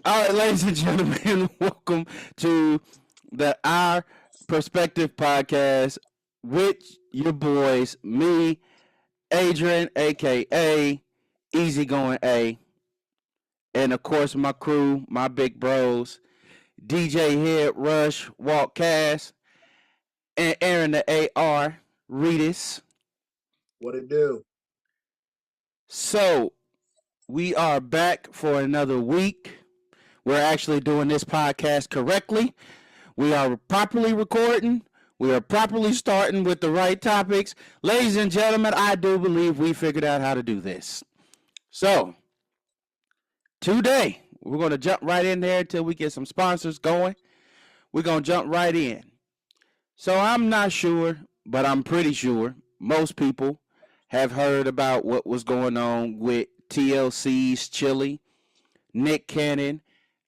All right, ladies and gentlemen, welcome to the Our Perspective podcast with your boys, me, Adrian, aka Easygoing A, and of course my crew, my big bros, DJ Head, Rush, Walk Cass, and Aaron the AR, Reedus. What it do? So we are back for another week. We're actually doing this podcast correctly. We are properly recording. We are properly starting with the right topics. Ladies and gentlemen, I do believe we figured out how to do this. So, today, we're going to jump right in there until we get some sponsors going. We're going to jump right in. So, I'm not sure, but I'm pretty sure most people have heard about what was going on with TLCs Chili, Nick Cannon.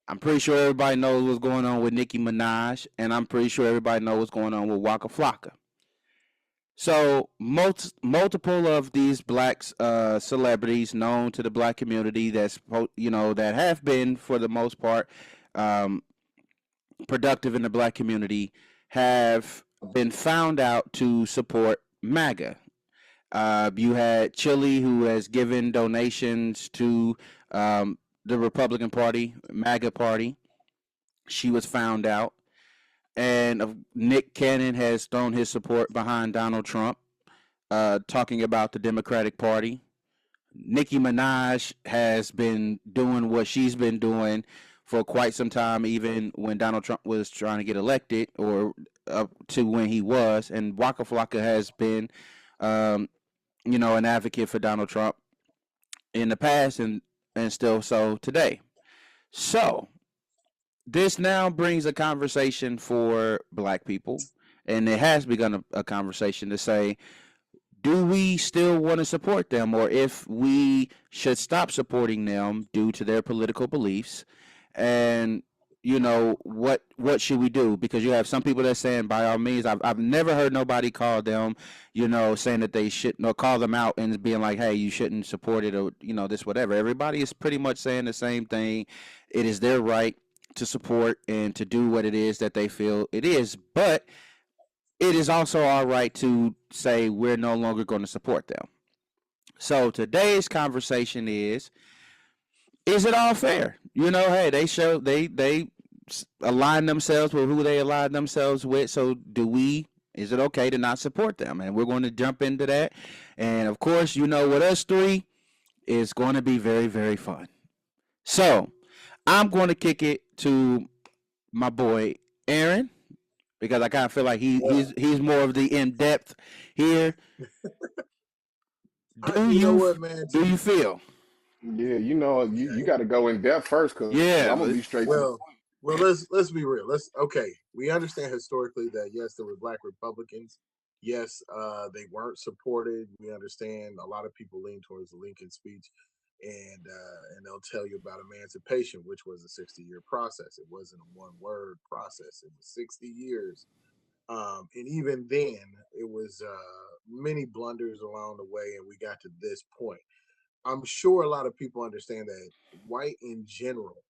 I'm pretty sure everybody knows what's going on with Nicki Minaj, and I'm pretty sure everybody knows what's going on with Waka Flocka. So, multiple of these black celebrities known to the black community that have been for the most part um, productive in the black community have been found out to support MAGA. You had Chili, who has given donations to the Republican Party, MAGA Party. She was found out. And Nick Cannon has thrown his support behind Donald Trump, talking about the Democratic Party. Nicki Minaj has been doing what she's been doing for quite some time, even when Donald Trump was trying to get elected, or up to when he was. And Waka Flocka has been, um, an advocate for Donald Trump in the past, and still so today. So this now brings a conversation for black people, and it has begun a conversation to say, do we still want to support them, or if we should stop supporting them due to their political beliefs, and what should we do? Because you have some people that are saying, by all means, I've never heard nobody call them, saying that they shouldn't, or call them out and being like, hey, you shouldn't support it, or this whatever. Everybody is pretty much saying the same thing. It is their right to support and to do what it is that they feel it is, but it is also our right to say we're no longer going to support them. So today's conversation is it all fair? Hey, they align themselves with who they align themselves with. So is it okay to not support them? And we're going to jump into that. And of course, with us three, it's going to be very, very fun. So I'm going to kick it to my boy Aaron, because I kind of feel like Well, he's more of the in depth here. Do you know you what, man? do you feel? Yeah, you got to go in depth first because I'm gonna Yeah, be straight to the point. Well, let's be real. Okay. We understand historically that yes, there were black Republicans. Yes, they weren't supported. We understand a lot of people lean towards the Lincoln speech, and they'll tell you about emancipation, which was a 60-year process. It wasn't a one-word process. It was 60 years. And even then, it was many blunders along the way, and we got to this point. I'm sure a lot of people understand that white in general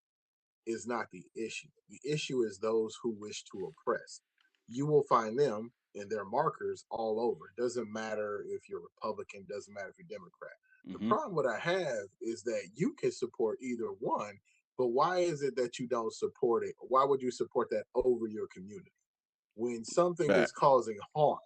is not the issue. The issue is those who wish to oppress. You will find them and their markers all over. It doesn't matter if you're Republican, doesn't matter if you're Democrat. The mm-hmm. problem what I have is that you can support either one, but why is it that you don't support it? Why would you support that over your community? When something is Fact. causing harm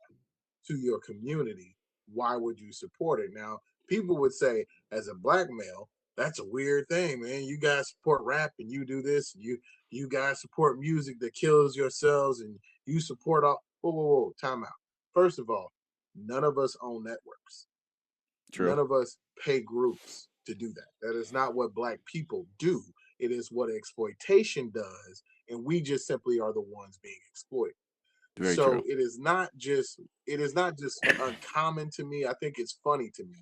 to your community, why would you support it? Now, people would say, as a black male, that's a weird thing, man. You guys support rap and you do this, and you guys support music that kills yourselves, and you support all. Whoa, time out. First of all, none of us own networks. True. None of us pay groups to do that. That is not what black people do. It is what exploitation does, and we just simply are the ones being exploited. Very So true. it is not just uncommon to me. I think it's funny to me.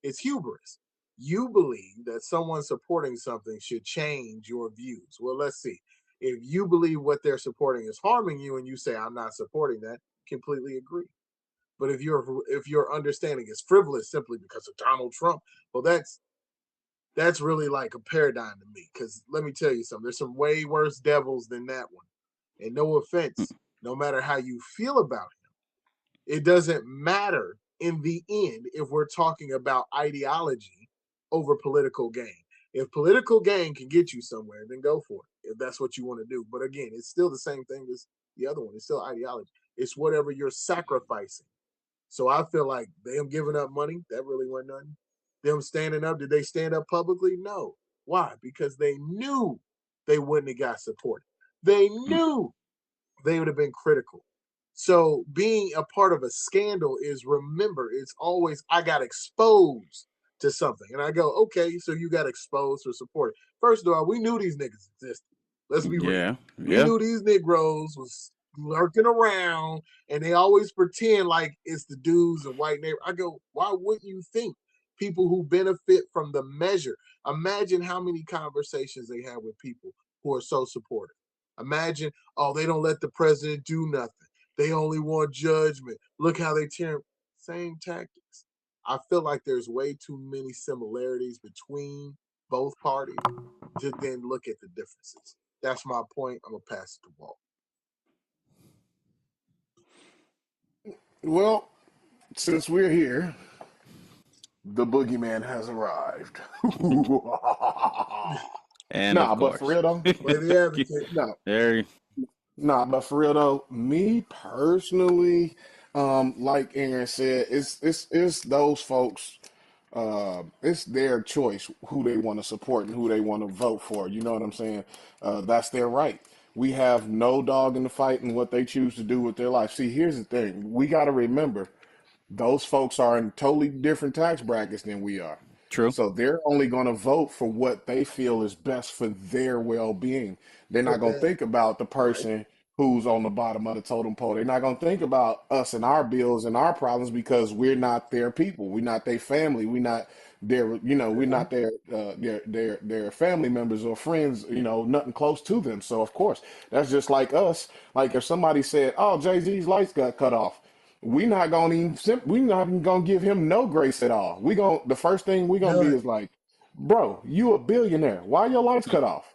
It's hubris. You believe that someone supporting something should change your views. Well, let's see. If you believe what they're supporting is harming you and you say I'm not supporting that, completely agree. But if your understanding is frivolous simply because of Donald Trump, well, That's really like a paradigm to me. Because let me tell you something, there's some way worse devils than that one. And no offense, no matter how you feel about him, it doesn't matter in the end if we're talking about ideology over political gain. If political gain can get you somewhere, then go for it, if that's what you want to do. But again, it's still the same thing as the other one. It's still ideology. It's whatever you're sacrificing. So I feel like them giving up money, that really wasn't nothing. Them standing up, did they stand up publicly? No. Why? Because they knew they wouldn't have got support. They knew they would have been critical. So being a part of a scandal is, remember, it's always, I got exposed to something. And I go, okay, so you got exposed or supported. First of all, we knew these niggas existed. Let's be real. Yeah, We yeah. knew these Negroes was lurking around, and they always pretend like it's the dudes and white neighbor. I go, why wouldn't you think people who benefit from the measure? Imagine how many conversations they have with people who are so supportive. Imagine, oh, they don't let the president do nothing. They only want judgment. Look how they tear him. Same tactics. I feel like there's way too many similarities between both parties to then look at the differences. That's my point. I'm going to pass it to Walt. Well, since we're here, the boogeyman has arrived. And of Nah, but for course, real though, Play the advocate. no, there. nah, but for real though, me personally, like Aaron said, it's those folks. It's their choice who they want to support and who they want to vote for. You know what I'm saying? That's their right. We have no dog in the fight in what they choose to do with their life. See, here's the thing: we got to remember those folks are in totally different tax brackets than we are. True. So they're only going to vote for what they feel is best for their well-being. They're not Put going to that think about the right. person who's on the bottom of the totem pole. They're not going to think about us and our bills and our problems because we're not their people. We're not their family. We're not their, we're Mm-hmm. not their family members or friends, nothing close to them. So of course, that's just like us. Like if somebody said, "Oh, Jay-Z's lights got cut off." We not even gonna give him no grace at all. The first thing we gonna be None. is like, bro, you a billionaire. Why your lights cut off?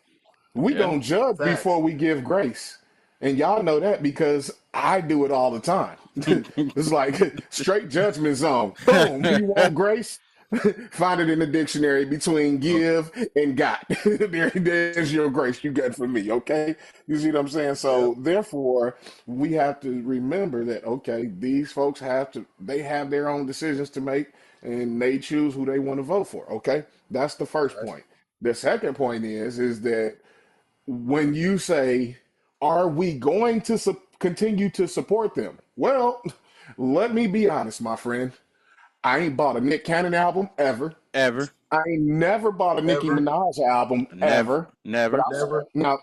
We Yeah. gonna judge before Facts. we give grace. And y'all know that because I do it all the time. It's like straight judgment zone. Boom. Do you want grace? Find it in the dictionary between give and got. There's your grace you got for me. Okay. You see what I'm saying? Yep. So therefore, we have to remember that, okay, these folks they have their own decisions to make and they choose who they want to vote for. Okay. That's the first Right. point. The second point is that when you say, are we going to continue to support them? Well, let me be honest, my friend. I ain't bought a Nick Cannon album ever. Ever. I ain't never bought a Nicki Never. Minaj album Never. ever. But Never. Never. now,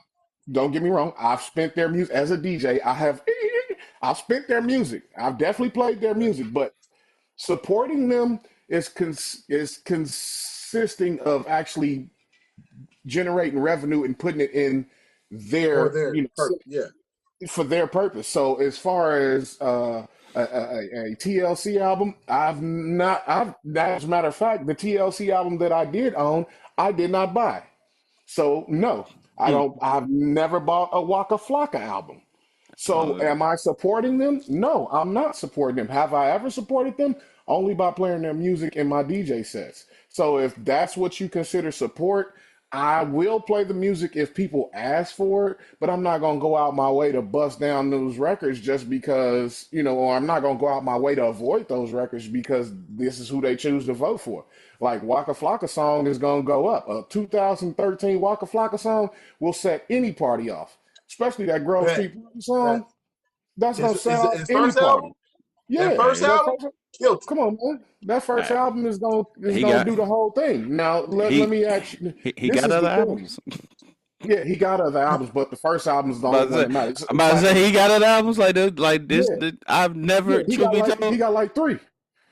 don't get me wrong. I've spent their music as a DJ. I've spent their music. I've definitely played their Yeah. music. But supporting them is consisting of actually generating revenue and putting it in For their their yeah. for their purpose. So as far as a TLC album, I've not. I've as a matter of fact, the TLC album that I did own, I did not buy. So no, I Hmm. don't. I've never bought a Waka Flocka album. So Uh, am I supporting them? No, I'm not supporting them. Have I ever supported them? Only by playing their music in my DJ sets. So if that's what you consider support, I will play the music if people ask for it, but I'm not going to go out my way to bust down those records just because, or I'm not going to go out my way to avoid those records because this is who they choose to vote for. Like Waka Flocka song is going to go up. A 2013 Waka Flocka song will set any party off, especially that Grove Bet. Street Party song. Bet. That's going to set His, off his any first party. album? That Yeah, first hey, that album? first, Killed come on, man. That first I, album is he gonna got do the whole thing. Now let he me ask you. he This got is the other thing. albums. Yeah, he got other albums, but the first album is the only About to one say, that matters. I'm It's about to like, say he got other albums like this. Like this, yeah, I've yeah. never, He truth got be like he told, got like three.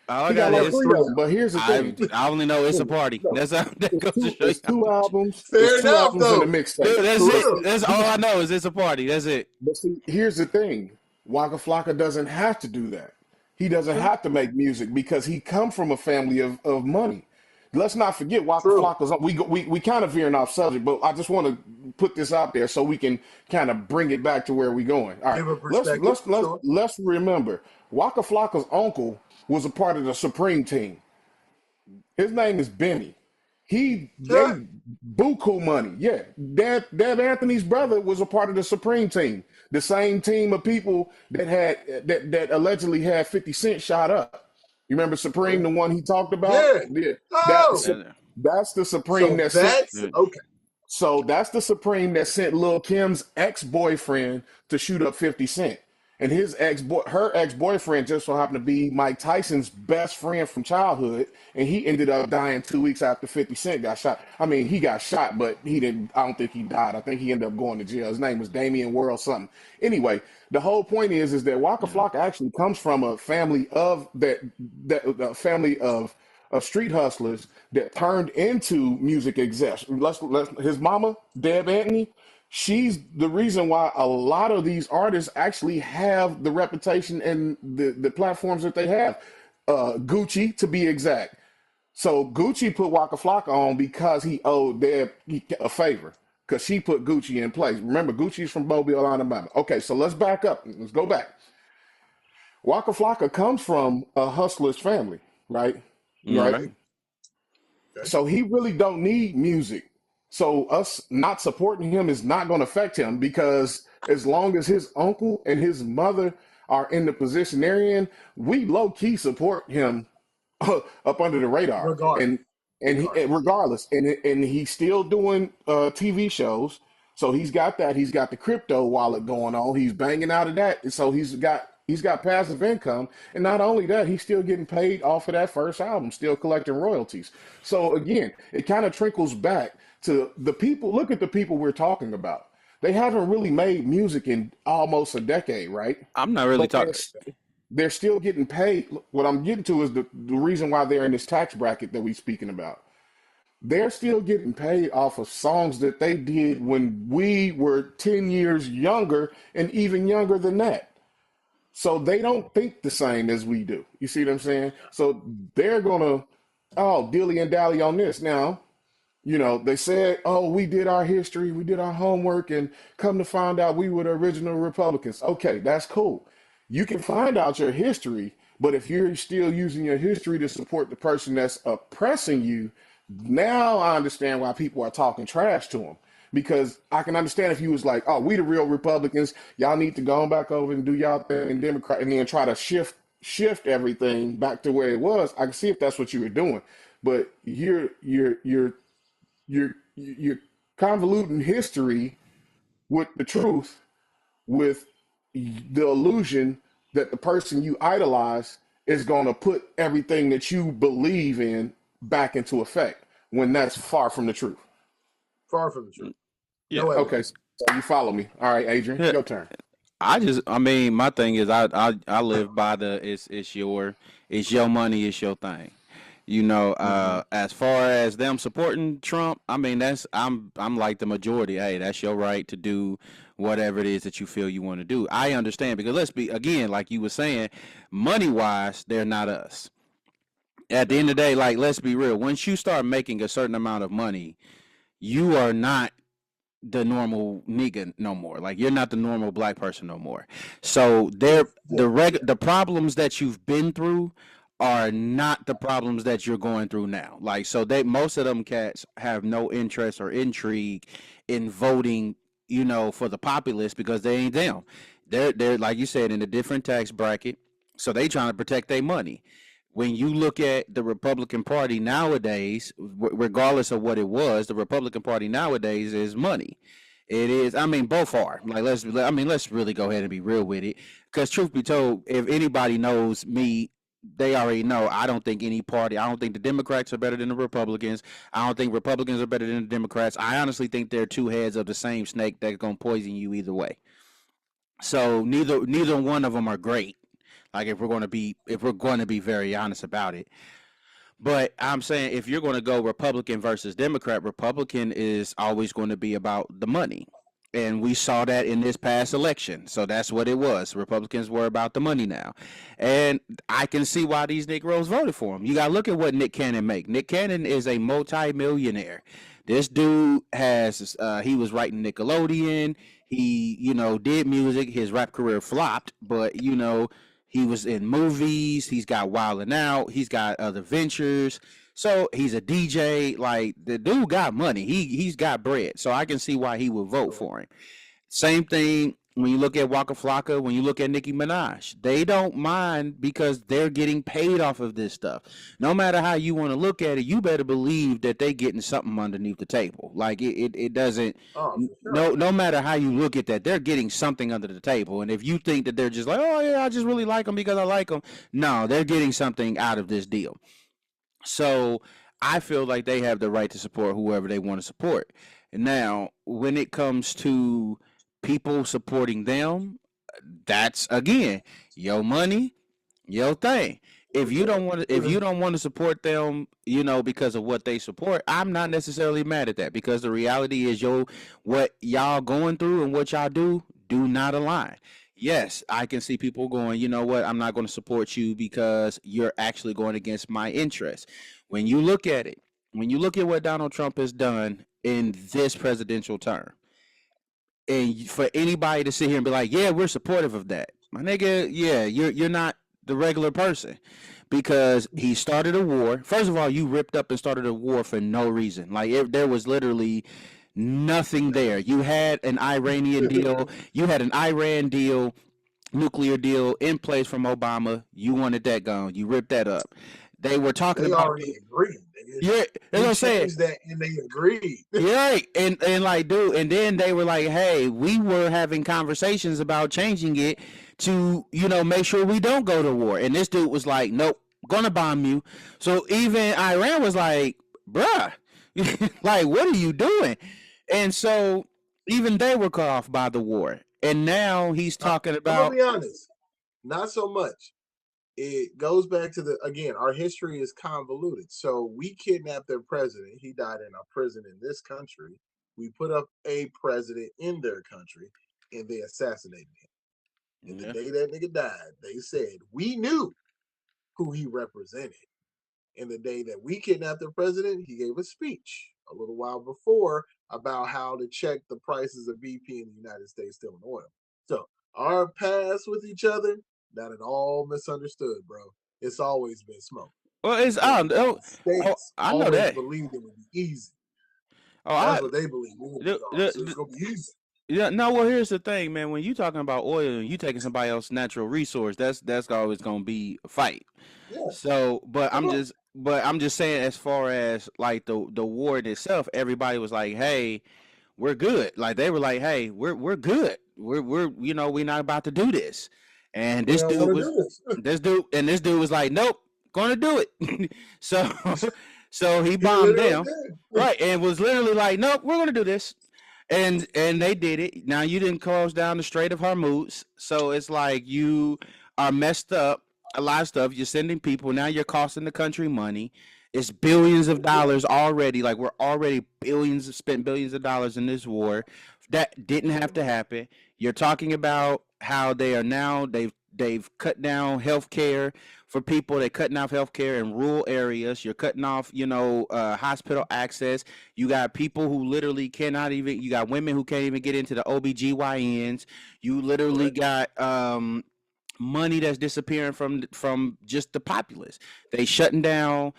all I He got got like Killed is three of three them. But here's the thing. I only know it's a Listen, party. no, That's how that goes to show you it's how two much. albums. It's Fair two enough, albums and a though. mixtape. Dude, that's For it. real. That's all I know is it's a party. That's it. But see, here's the thing. Waka Flocka doesn't have to do that. He doesn't True. have to make music because he come from a family of money. let's not forget Waka True. Flocka's. We kind of veering off subject, but I just want to put this out there so we can kind of bring it back to where we're going. All right, Give a perspective. Sure. let's remember Waka Flocka's uncle was a part of the Supreme team. His name is Benny. He Sure. gave buku money. Yeah, Deb Anthony's brother was a part of the Supreme team, the same team of people that that allegedly had 50 Cent shot up. You remember Supreme, the one he talked about? Yeah. Yeah, Oh, that's the Supreme so that sent. that's okay. So that's the Supreme that sent Lil Kim's ex-boyfriend to shoot up 50 Cent. And her ex-boyfriend just so happened to be Mike Tyson's best friend from childhood, and he ended up dying 2 weeks after 50 Cent got shot. I mean, he got shot, but he didn't. I don't think he died. I think he ended up going to jail. His name was Damian World something. Anyway, the whole point is that Waka Flocka actually comes from a family of a family of street hustlers that turned into music execs. His mama, Deb Anthony, she's the reason why a lot of these artists actually have the reputation and the platforms that they have. Gucci, to be exact. So Gucci put Waka Flocka on because he owed Deb a favor because she put Gucci in place. Remember, Gucci's from Mobile, Alabama. Okay, so let's back up. Let's go back. Waka Flocka comes from a hustler's family, right? Right. Right. Okay. So he really don't need music. So us not supporting him is not going to affect him because as long as his uncle and his mother are in the position they're in, we low key support him up under the radar. Regardless. Regardless, and he's still doing TV shows. So he's got that. He's got the crypto wallet going on. He's banging out of that. And so he's got passive income, and not only that, he's still getting paid off of that first album, still collecting royalties. So again, it kind of trickles back to the people. Look at the people we're talking about. They haven't really made music in almost a decade, right? I'm not really But talking. they're still getting paid. What I'm getting to is the reason why they're in this tax bracket that we're speaking about. They're still getting paid off of songs that they did when we were 10 years younger and even younger than that. So they don't think the same as we do. You see what I'm saying? So they're gonna, dilly and dally on this. Now, they said, we did our history, we did our homework, and come to find out we were the original Republicans. Okay, that's cool. You can find out your history, but if you're still using your history to support the person that's oppressing you, now I understand why people are talking trash to them. Because I can understand if you was like, we the real Republicans, y'all need to go back over and do y'all thing in Democrat, and then try to shift everything back to where it was. I can see if that's what you were doing, but you're convoluting history with the truth, with the illusion that the person you idolize is going to put everything that you believe in back into effect when that's far from the truth. Far from the truth. Yeah. No Okay, evidence. so you follow me. All right, Adrian, Yeah. your turn. I mean, my thing is, I live by it's your money, it's your thing. As far as them supporting Trump, I mean, I'm like the majority. Hey, that's your right to do whatever it is that you feel you want to do. I understand, because let's be, again, like you were saying, money wise, they're not us. At the end of the day, like, let's be real. Once you start making a certain amount of money, you are not the normal nigga no more. Like, you're not the normal black person no more. So the problems that you've been through are not the problems that you're going through now. Like, so most of them cats have no interest or intrigue in voting, for the populace, because they ain't them. They're like you said, in a different tax bracket. So they trying to protect their money. When you look at the Republican Party nowadays, regardless of what it was, the Republican Party nowadays is money. It is. I mean, both are. Like, let's really go ahead and be real with it. Because truth be told, if anybody knows me, they already know I don't think any party. I don't think the Democrats are better than the Republicans. I don't think Republicans are better than the Democrats. I honestly think they're two heads of the same snake that's gonna poison you either way. So neither one of them are great. Like, if we're going to be very honest about it. But I'm saying, if you're going to go Republican versus Democrat, Republican is always going to be about the money. And we saw that in this past election. So that's what it was. Republicans were about the money now. And I can see why these Negroes voted for him. You got to look at what Nick Cannon make. Nick Cannon is a multi-millionaire. This dude has, he was writing Nickelodeon. He, did music. His rap career flopped, but, he was in movies. He's got Wildin' Out. He's got other ventures. So he's a DJ. Like the dude got money. He's got bread. So I can see why he would vote for him. Same thing when you look at Waka Flocka, when you look at Nicki Minaj. They don't mind because they're getting paid off of this stuff. No matter how you want to look at it, you better believe that they're getting something underneath the table. Like it doesn't. Oh, for sure. No matter how you look at that, they're getting something under the table. And if you think that they're just like, oh yeah, I just really like them because I like them, no, they're getting something out of this deal. So I feel like they have the right to support whoever they want to support. Now, when it comes to people supporting them, that's again your money, your thing. If you don't want to support them, because of what they support, I'm not necessarily mad at that because the reality is what y'all going through and what y'all do not align. Yes, I can see people going, you know what, I'm not going to support you because you're actually going against my interests. When you look at it, when you look at what Donald Trump has done in this presidential term, and for anybody to sit here and be like, yeah, we're supportive of that, my nigga, yeah, you're not the regular person because he started a war. First of all, you ripped up and started a war for no reason. Like there was literally nothing there. You had an Iranian deal. You had an Iran deal, nuclear deal in place from Obama. You wanted that gone. You ripped that up. They were talking They about. already agreed. Yeah, that's what I'm saying. Changed that and they agreed. Yeah, right. And like, dude, and then they were like, hey, we were having conversations about changing it to, make sure we don't go to war. And this dude was like, nope, gonna bomb you. So even Iran was like, bruh, like, what are you doing? And so even they were cut off by the war. And now he's talking I'm about. gonna be honest, not so much. It goes back to again, our history is convoluted. So we kidnapped their president. He died in a prison in this country. We put up a president in their country and they assassinated him. And the day that nigga died, they said, we knew who he represented. And the day that we kidnapped the president, he gave a speech a little while before about how to check the prices of BP in the United States still in oil. So our past with each other, not at all misunderstood, bro. It's always been smoke. Well, it's The states I know always that. believed it would be easy. Oh, That's what they believe. So it's gonna be easy. Yeah, no, well, here's the thing, man. When you talking about oil and you taking somebody else's natural resource, that's always gonna be a fight. Yeah. So, but I'm just saying, as far as like the war in itself, everybody was like, "Hey, we're good." Like they were like, "Hey, we're good. We're we're not about to do this." And We this don't dude want to was do this. this dude was like, "Nope, gonna do it." so so he He bombed literally them, did. right? And was literally like, "Nope, we're gonna do this." And they did it. Now you didn't close down the Strait of Hormuz, so it's like you are messed up. A lot of stuff. You're sending people. Now you're costing the country money. It's billions of dollars already. Like we're already spent billions of dollars in this war. That didn't have to happen. You're talking about how they are now. They've cut down health care for people. They're cutting off health care in rural areas. You're cutting off, hospital access. You got people who literally cannot even. You got women who can't even get into the OBGYNs. You literally got money that's disappearing from just the populace. They shutting down,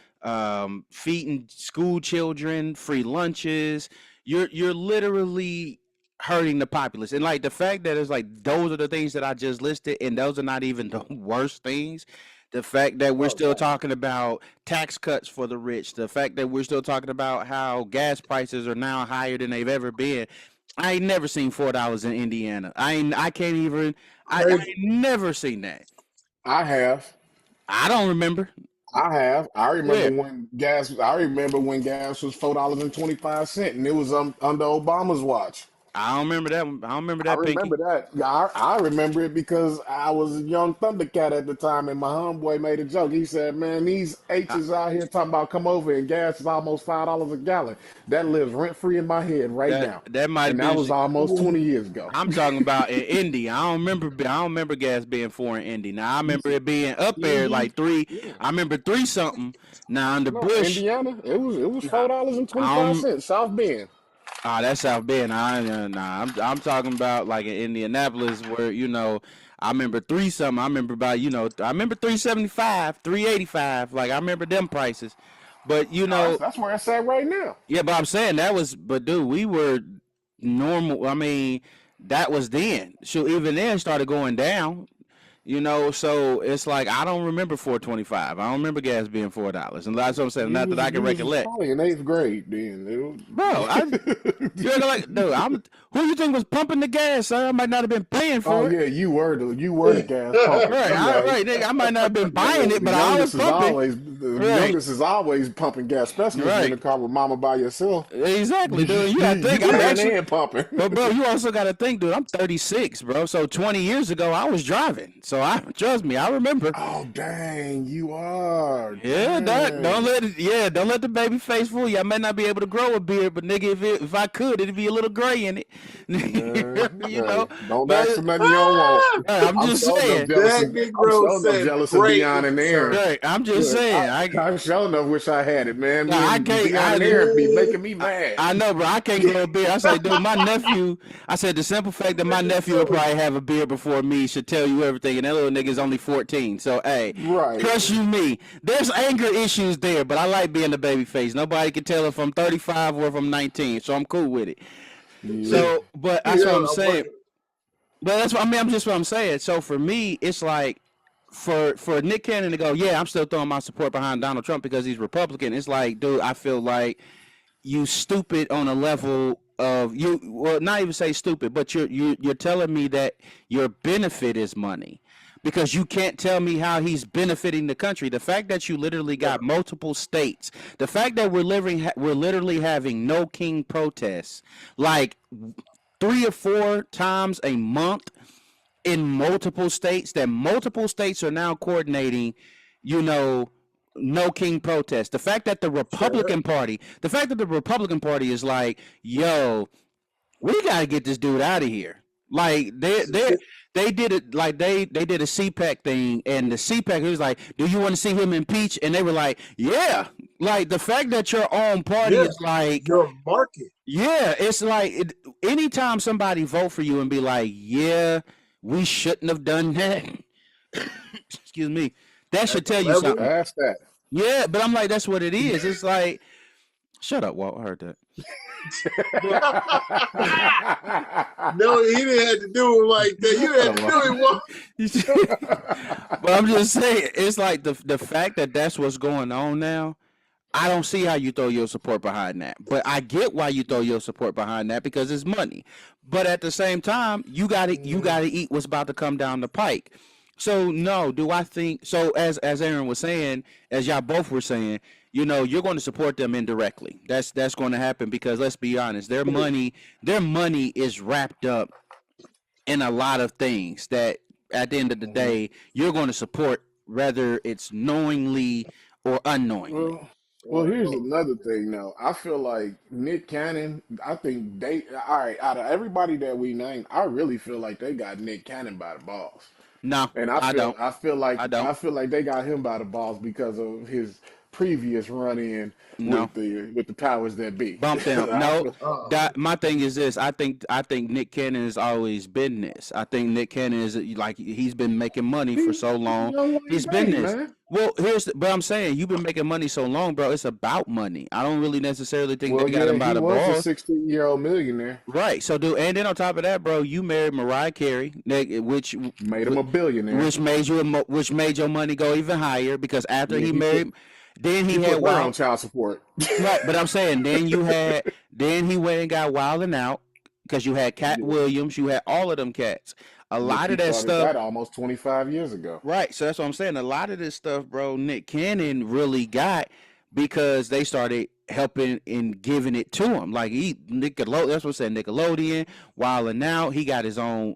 feeding school children free lunches. You're literally hurting the populace, and like the fact that it's like those are the things that I just listed, and those are not even the worst things. The fact that we're still talking about tax cuts for the rich, the fact that we're still talking about how gas prices are now higher than they've ever been. I ain't never seen $4 in Indiana. I can't even. I ain't never seen that. I have. I don't remember. I remember Where? when gas. I remember when gas was $4.25, and it was under Obama's watch. I don't remember that one. I don't remember I that, Pinky. remember that. Yeah, I remember it because I was a young Thundercat at the time, and my homeboy made a joke. He said, "Man, these I, H's out here talking about come over and gas is almost $5 a gallon." That lives rent free in my head right now, that might have and that been. was almost 20 years ago. I'm talking about in Indy. I don't remember. I don't remember gas being 4 in Indy. Now I You remember see, it being up there hmm like 3. yeah. I remember 3 something. Now in the No, bush, Indiana, it was $4 and twenty I five don't. cents. South Bend. That's South Bend. Nah. I'm talking about like in Indianapolis where I remember 3 something. I remember about I remember 375, 385. Like I remember them prices, but No, that's where it's at right now. yeah. But I'm saying that was. But dude, we were normal. I mean, that was then. So even then started going down. So it's like I don't remember 4.25. I don't remember gas being $4, and that's what I'm saying. You Not that was I can you was recollect, probably in eighth grade then. bro. You're like, dude. Who you think was pumping the gas? Son? I might not have been paying Oh for it. yeah, you were the gas pumper. Right, Them days. right, nigga. I might not have been buying The it, but I was youngest is pumping. always the Right, youngest is always pumping gas, especially if you're in right. the car with mama by yourself. Exactly, dude. You gotta You think. I'm carrying actually, and pumping. but bro, you also gotta think, dude. I'm 36, bro. So 20 years ago, I was driving. So trust me, I remember. Oh dang, you are. Yeah, don't Dang. let it. Yeah, don't let the baby face fool you. I may not be able to grow a beard, but nigga, if I could, it'd be a little gray in it. you Hey, know. don't ask But for nothing you don't want. I'm I'm just sure enough saying. jealous That of I'm Negro sure enough said jealous of great, Dion and Aaron. sir. Right, I'm just Look, saying. I sure enough wish I had it, man. No, Me I and can't. Dion and Aaron be making me mad. I know, bro. I can't grow a beard. I say, dude, my nephew. I said the simple fact that my nephew will probably have a beard before me should tell you everything. And that little nigga's only 14. So hey, Right. trust you me. There's anger issues there, but I like being the baby face. Nobody can tell if I'm 35 or if I'm 19. So I'm cool with it. Yeah. So, but that's what Yeah, I'm I'm saying. working. But that's what I mean. I'm just what I'm saying. So for me, it's like for Nick Cannon to go, yeah, I'm still throwing my support behind Donald Trump because he's Republican. It's like, dude, I feel like you stupid on a level of you. Well, not even say stupid, but you're telling me that your benefit is money. Because you can't tell me how he's benefiting the country. The fact that you literally Yeah. got multiple states, the fact that we're literally having no king protests, like 3 or 4 times a month in multiple states, that multiple states are now coordinating, you know, no king protest. Straight up. The fact that the Republican Party is like, yo, we gotta get this dude out of here. Like they did it like they did a CPAC thing, and the CPAC was like, do you want to see him impeached? And they were like, yeah. Like the fact that your own party Yeah. is like, Your market. yeah, it's like anytime somebody vote for you and be like, yeah, we shouldn't have done that. Excuse me. That At should the tell you level. something. Ask that. Yeah, but I'm like, that's what it is. It's like, shut up, Walt. I heard that. But No, he didn't have to do it like that. You had to do it. but I'm just saying, it's like the fact that that's what's going on now. I don't see how you throw your support behind that, but I get why you throw your support behind that because it's money. But at the same time, you gotta eat what's about to come down the pike. So no, do I think so? As Aaron was saying, as y'all both were saying, you're going to support them indirectly. That's going to happen because let's be honest, their money is wrapped up in a lot of things that at the end of the day you're going to support, whether it's knowingly or unknowingly. Well, here's another thing though. I feel like Nick Cannon, I think all right, out of everybody that we named, I really feel like they got Nick Cannon by the balls. No, And I don't. I don't. I feel like they got him by the balls because of his previous run in No. with the powers that be. Bump them. I No, feel, that my thing is this. I think Nick Cannon has always been this. I think Nick Cannon is like he's been making money for so he's long. young He's Wayne been Brady, this. man. Well, but I'm saying you've been making money so long, bro. It's about money. I don't really necessarily think Well, they got yeah, him by he the was a balls. 16-year-old millionaire. Right. So, dude, and then on top of that, bro, you married Mariah Carey, which Made him a billionaire. which made your money go even higher because after Yeah, he married, then he he had put her on wild. child support. Right, but I'm saying then he went and got Wild and Out because you had Cat Yeah, Williams, you had all of them cats. A which lot he of that started stuff, that almost 25 years ago. right? So that's what I'm saying. A lot of this stuff, bro, Nick Cannon really got, because they started helping and giving it to him. Like that's what I said, Nickelodeon. While and now he got his own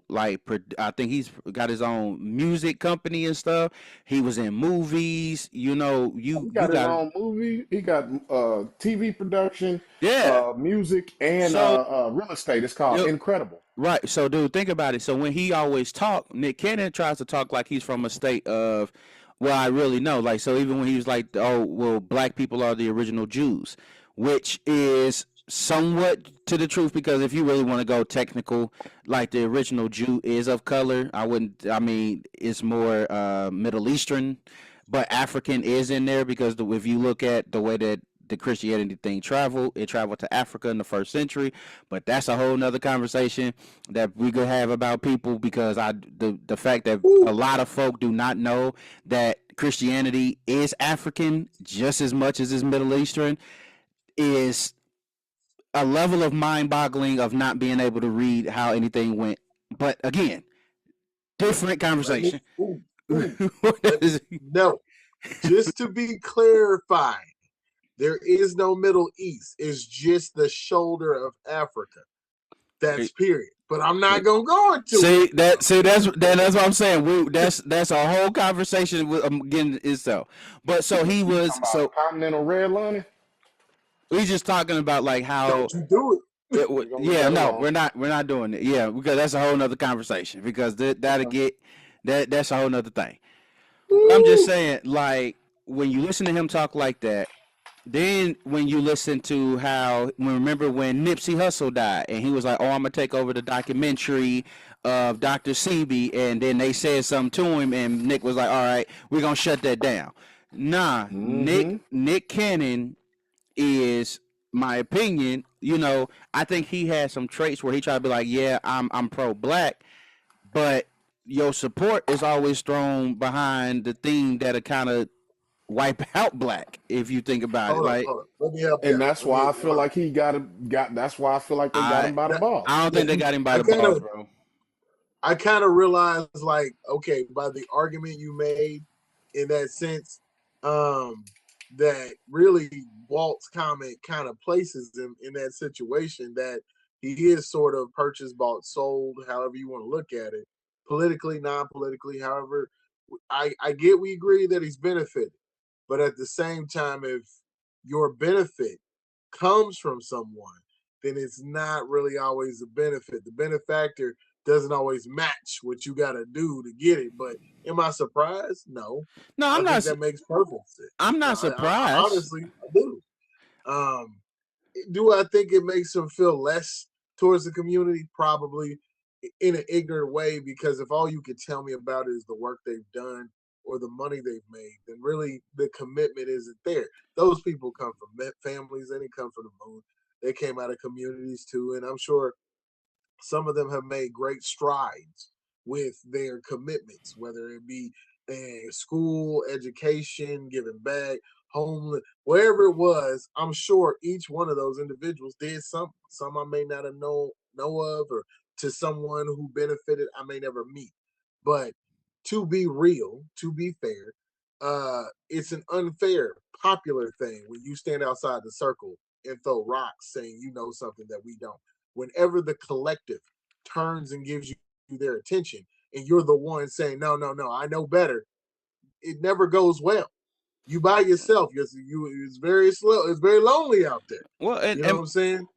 I think he's got his own music company and stuff. He was in movies. You know, He you got his got own movie. He got TV production, yeah. music, and So real estate. It's called you Incredible. right. So dude, think about it. So when he always talk, Nick Cannon tries to talk like he's from a state of well, I really know. Like, so even when he was like, oh, well, black people are the original Jews, which is somewhat to the truth because if you really want to go technical, like the original Jew is of color. I mean, it's more Middle Eastern, but African is in there because if you look at the way that the Christianity thing it traveled to Africa in the 1st century, but that's a whole nother conversation that we could have about people because the fact that a lot of folk do not know that Christianity is African just as much as is Middle Eastern is a level of mind boggling of not being able to read how anything went. But again, different Let me, conversation. let me, no. Just to be clarified, there is no Middle East. It's just the shoulder of Africa. That's period. But I'm not gonna go into it. That's what I'm saying. That's a whole conversation with again itself. But so he You was talking about so continental redlining? we just talking about like how Don't you do it. We're gonna leave yeah, that no, alone. we're not doing it. Yeah, because that's a whole nother conversation. Because that'll Okay. get that's a whole nother thing. I'm just Woo. saying, like when you listen to him talk like that, then when you listen to remember when Nipsey Hussle died and he was like, "Oh, I'm gonna take over the documentary of Dr. Sebi," and then they said something to him, and Nick was like, "All right, we're gonna shut that down." Nah, Mm-hmm. Nick Cannon is my opinion. You know, I think he has some traits where he tried to be like, "Yeah, I'm pro black," but your support is always thrown behind the thing that'll kind of wipe out black if you think about it. Like Hold up. Let me help you And out. that's why I feel like he got. That's why I feel like they got I him by the I balls. don't Yeah, think they got him by I the kind balls, of bro. I kind of realized like, okay, by the argument you made in that sense, um, that really Walt's comment kind of places him in that situation that he is sort of purchased, bought, sold, however you want to look at it, politically, non-politically, however. I get we agree that he's benefited, but at the same time, if your benefit comes from someone, then it's not really always a benefit. The benefactor doesn't always match what you got to do to get it. But am I surprised? No. No, I think that makes perfect sense. I'm not surprised. Honestly, I do. Um, do I think it makes them feel less towards the community? Probably in an ignorant way, because if all you could tell me about is the work they've done or the money they've made, then really the commitment isn't there. Those people come from families, they didn't come from the moon. They came out of communities too, and I'm sure some of them have made great strides with their commitments, whether it be school, education, giving back, homeless, wherever it was. I'm sure each one of those individuals did something. Some I may not have know of, or to someone who benefited I may never meet. But to be real, to be fair, it's an unfair, popular thing when you stand outside the circle and throw rocks saying you know something that we don't. Whenever the collective turns and gives you their attention and you're the one saying, no, no, no, I know better, it never goes well. You by yourself, it's very slow, it's very lonely out there. Well, You know what I'm saying?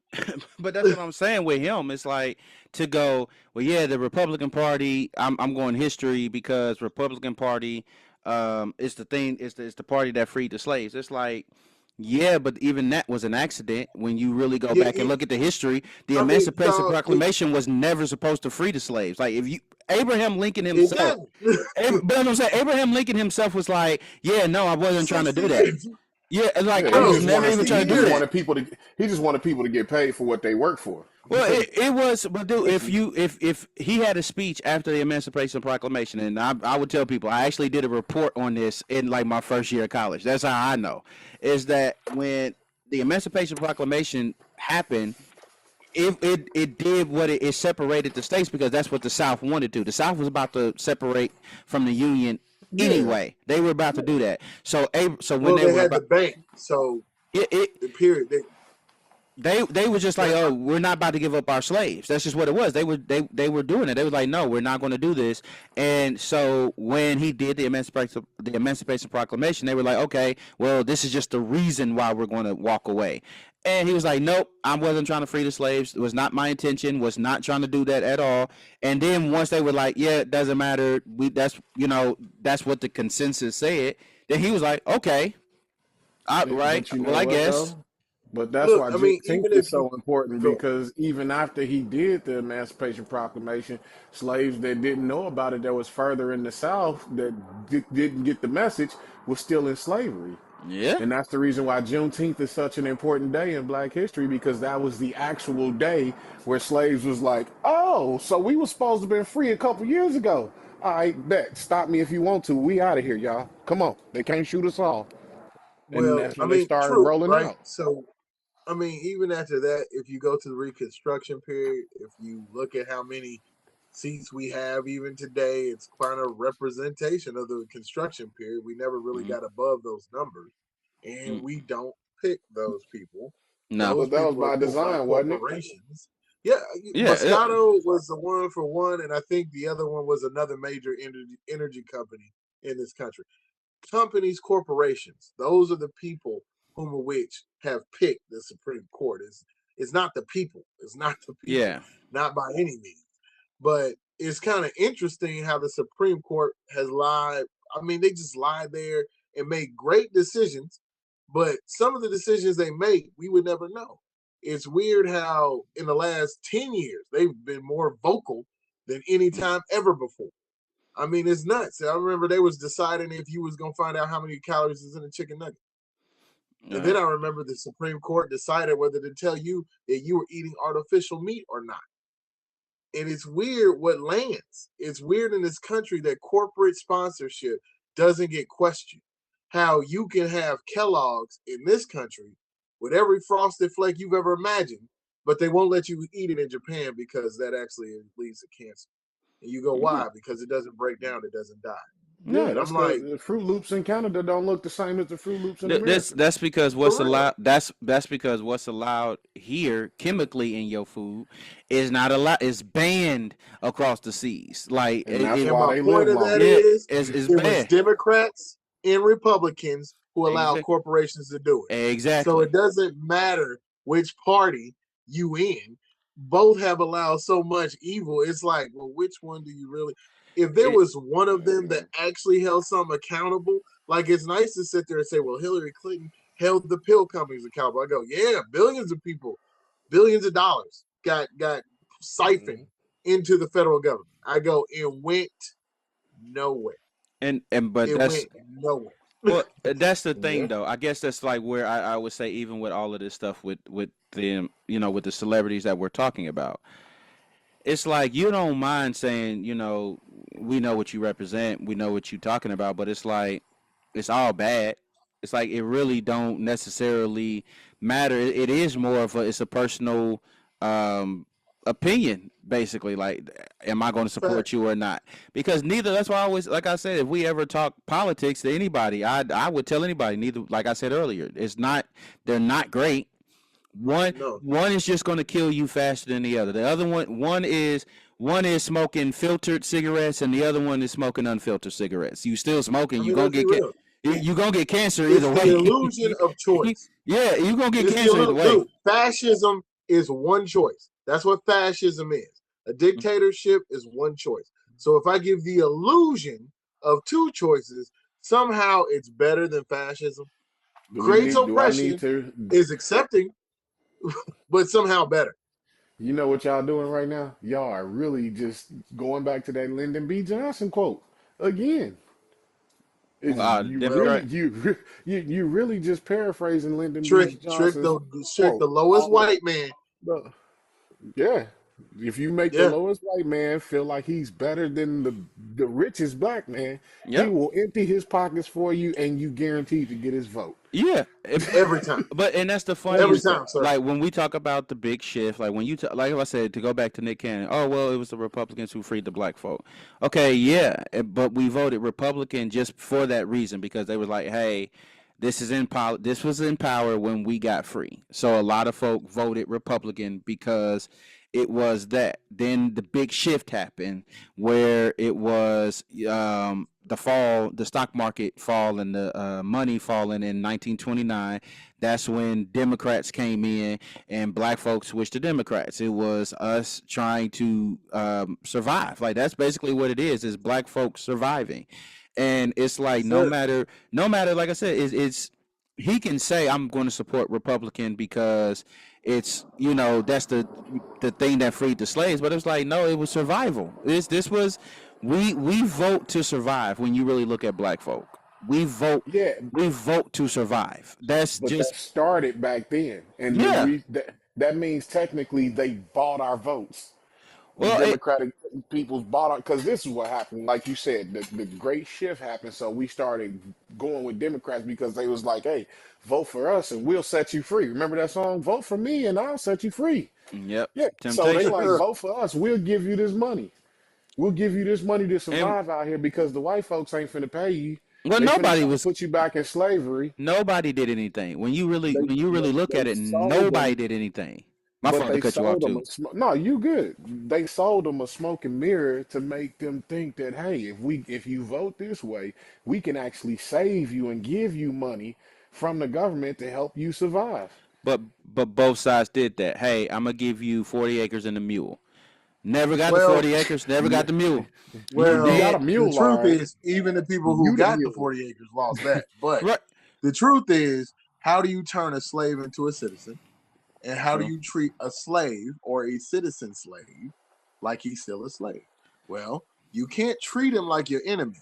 but that's what I'm saying with him. It's like to go, well, yeah, the Republican Party. I'm going history because Republican Party, is the thing. It's the party that freed the slaves. It's like, yeah, but even that was an accident. When you really go Yeah, back and look at the history, the I mean, Emancipation dog, Proclamation was never supposed to free the slaves. Like if you Abraham Lincoln it himself, didn't. but I'm saying Abraham Lincoln himself was like, yeah, no, I wasn't trying to 60 do that. years. Yeah, Yeah, like I he was Bro, just never wanted 60 even trying he to do just years. that. wanted people to he just wanted people to get paid for what they work for. Well, it was, but dude, if he had a speech after the Emancipation Proclamation, and I would tell people, I actually did a report on this in like my first year of college. That's how I know, is that when the Emancipation Proclamation happened, it did what it separated the states because that's what the South wanted to. The South was about to separate from the Union Yeah. anyway. They were about to do that. So when Well, they they were had the about bank, so it, the period. they were just like, oh, we're not about to give up our slaves. That's just what it was. They were doing it. They were like, no, we're not going to do this. And so when he did the Emancipation Proclamation, they were like, okay, well, this is just the reason why we're going to walk away. And he was like, nope, I wasn't trying to free the slaves. It was not my intention. Was not trying to do that at all. And then once they were like, yeah, it doesn't matter. That's what the consensus said. Then he was like, okay, right. But you Well, know I what guess. though? But that's Look, why I mean, Juneteenth even is if you so important go, because even after he did the Emancipation Proclamation, slaves that didn't know about it that was further in the South that didn't get the message was still in slavery. Yeah. And that's the reason why Juneteenth is such an important day in Black history because that was the actual day where slaves was like, oh, so we were supposed to have been free a couple years ago. All right, bet. Stop me if you want to. We out of here, y'all. Come on. They can't shoot us all. And well, that's I when they mean, started true, rolling right? out. So, I mean, even after that, if you go to the Reconstruction period, if you look at how many seats we have even today, it's kind of representation of the construction period. We never really Mm-hmm. got above those numbers, and we don't pick those people. No. Those But that was people are by put by design, wasn't it? corporations. Yeah, Yeah. Moscato was the one for one, and I think the other one was another major energy company in this country. Companies, corporations, those are the people whom of which have picked the Supreme Court. It's not the people. It's not the people, Yeah. not by any means. But it's kind of interesting how the Supreme Court has lied. I mean, they just lied there and made great decisions, but some of the decisions they make, we would never know. It's weird how in the last 10 years, they've been more vocal than any time ever before. I mean, it's nuts. I remember they was deciding if you was gonna find out how many calories is in a chicken nugget. And then Uh, I remember the Supreme Court decided whether to tell you that you were eating artificial meat or not. And it's weird what lands. It's weird in this country that corporate sponsorship doesn't get questioned. How you can have Kellogg's in this country with every frosted flake you've ever imagined, but they won't let you eat it in Japan because that actually leads to cancer. And you go, yeah. why? Because it doesn't break down, it doesn't die. Yeah, No. And I'm that's like, the Fruit Loops in Canada don't look the same as the Fruit Loops in That's America. that's because for what's real. allowed. That's because what's allowed here chemically in your food is not allowed. Is banned across the seas. Like And that's And why my they live point of that longer. yeah, is, it's it was banned. Democrats and Republicans who allowed Exactly. corporations to do it. So Exactly. it doesn't matter which party you in. Both have allowed so much evil. It's like, well, which one do you really? If there It, was one of them that actually held something accountable, like it's nice to sit there and say, well, Hillary Clinton held the pill companies accountable. I go, yeah, billions of people, billions of dollars got siphoned Mhm. into the federal government. I go, it went nowhere. and but It that's went nowhere. well, that's the thing Yeah. though. I guess that's like where I would say even with all of this stuff with them, with the celebrities that we're talking about, it's like you don't mind saying, we know what you represent, we know what you're talking about, but it's like it's all bad. It's like it really don't necessarily matter. It is more of it's a personal um, opinion, basically. Like, am I going to support Facts. you or not? Because neither. That's why I always, like I said, if we ever talk politics to anybody, I would tell anybody. Neither, like I said earlier, it's not. They're not great. One No. one is just going to kill you faster than the other. The other one is smoking filtered cigarettes, and the other one is smoking unfiltered cigarettes. You still smoking, I you mean, gonna let's be get real. you gonna get cancer It's either the way. illusion of choice. Yeah, you gonna get It's the cancer either way. look. Fascism is one choice. That's what fascism is. A dictatorship is one choice. So if I give the illusion of two choices, somehow it's better than fascism. Creates Do I need oppression, to? is accepting, but somehow better. You know what y'all doing right now? Y'all are really just going back to that Lyndon B. Johnson quote again. It's The you Well, really Democrat. you really just paraphrasing Lyndon B. trick Johnson's the quote. lowest white man. The- yeah. If you make the Yeah, lowest white man feel like he's better than the richest black man, he Yep. will empty his pockets for you, and you guaranteed to get his vote. Yeah. every time, But and that's the every funniest. time, sir. Like when we talk about the big shift, like when you like I said, to go back to Nick Cannon. Oh well, it was the Republicans who freed the black folk. Okay, yeah, but we voted Republican just for that reason because they were like, hey, this is in power. This was in power when we got free. So a lot of folk voted Republican because it was that. Then the big shift happened where it was the fall, the stock market fall, and the money falling in 1929. That's when Democrats came in and black folks switched to Democrats. It was us trying to survive. Like that's basically what it is black folks surviving. And it's like That's it. no matter, like I said, it's he can say I'm going to support Republican because it's that's the thing that freed the slaves, but it's like no, it was survival. This was we vote to survive. When you really look at black folk, we vote Yeah, we vote to survive. That's but just that started back then, and yeah. that means technically they bought our votes. The Well, Democratic people's bought our, because this is what happened. Like you said, the great shift happened, so we started going with Democrats because they was like, "Hey, vote for us and we'll set you free." Remember that song? Vote for me and I'll set you free. yep, Yeah. So they temptation. like, vote for us. We'll give you this money. We'll give you this money to And survive out here because the white folks ain't finna pay you. well, They finna try to put you back in slavery. nobody did anything. They When you really look they at it, sold nobody them, did anything. My but fault to they cut you off sold them too. a no. You good? They sold them a smoke and mirror to make them think that, hey, if you vote this way, we can actually save you and give you money from the government to help you survive. But both sides did that. Hey, I'm gonna give you 40 acres and a mule. Never got the Well, 40 acres. Never got the mule. You You got well, a did the mule, all truth right. is, even the people who You the got the mule. 40 acres lost that. But right. the truth is, how do you turn a slave into a citizen? And how do True. you treat a slave or a citizen slave like he's still a slave? Well, you can't treat him like your enemy.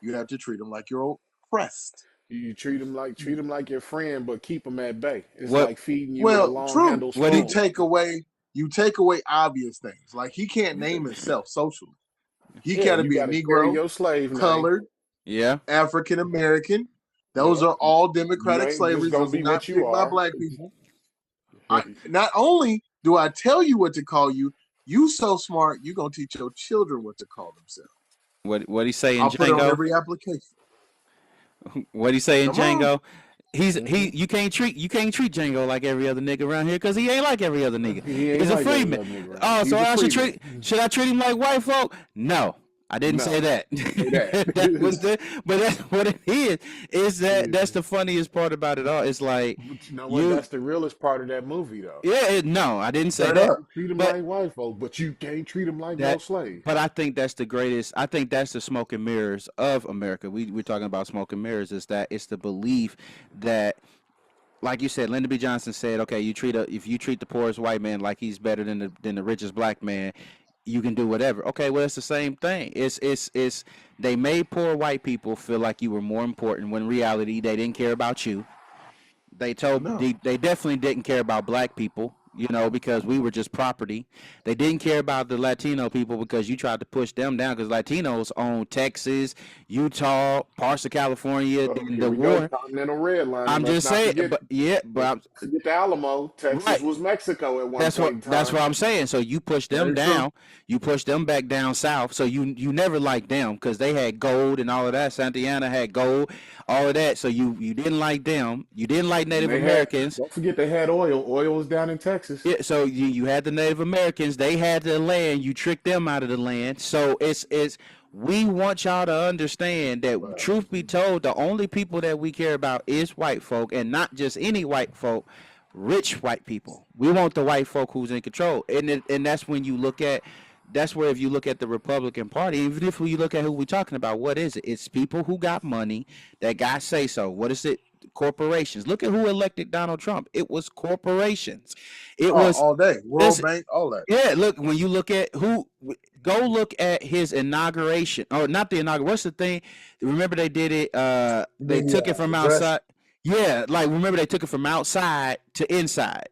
You have to treat him like your oppressed. You treat him like your friend, but keep him at bay. It's What like feeding you with a Well, long true. handle what he You spoon. take away obvious things. Like he can't name himself socially. He Yeah, got to you be a got to carry Negro, your slave name. colored, yeah. African American. Those Yep. are all You democratic ain't just slaveries. gonna Those are be not what you picked by are. black people. Not only do I tell you what to call you, you so smart, you're going to teach your children what to call themselves. What he say in I'll put it on Django? every application. What he say in Come on. Django? Hmm. You can't treat Django like every other nigga around here because he ain't like every other nigga. He ain't He's a like every freeman. other nigga around. Oh, so He's a I freeman. should I treat him like white folk? No, I didn't say No, that. say That was that. but that's what it is. Is that's the funniest part about it all. It's like But you know what? you That's the realest part of that movie, though. yeah, no, I didn't say Straight that. up. You treat him But like white folk, but you can't treat him like no that slave. but I think that's the greatest. I think that's the smoke and mirrors of America. We're talking about smoke and mirrors. Is that it's the belief that, like you said, Lyndon B. Johnson said, okay, if you treat the poorest white man like he's better than the richest black man, you can do whatever. Okay, well, it's the same thing. It's they made poor white people feel like you were more important when in reality they didn't care about you. No. They definitely didn't care about black people, because we were just property. They didn't care about the Latino people because you tried to push them down because Latinos own Texas, Utah, parts of California Oh, during here the we go. war. Continental redlining. I'm just saying, but yeah, Let's but not forget the Alamo. Texas right. was Mexico at one That's point what in that's time. what I'm saying. So you push them Very true. down, you push them back down south. So you never liked them because they had gold and all of that. Santana had gold, all of that. So you didn't like them. You didn't like And Native they had, Americans. don't forget they had oil. Oil was down in Texas. Yeah. So you had the Native Americans. They had the land. You tricked them out of the land. So it's we want y'all to understand that Well, truth be told, the only people that we care about is white folk, and not just any white folk, rich white people. We want the white folk who's in control, and that's when you look at. That's where if you look at the Republican Party, even if you look at who we're talking about, what is it? It's people who got money that got say so. What is it? Corporations. Look at who elected Donald Trump. It was corporations. It oh, was all day. World this. Bank, all that. Yeah, look, when you look at go look at his inauguration, or not the inauguration. What's the thing? Remember they did it. They took it from Address. outside. Yeah, like remember they took it from outside to inside,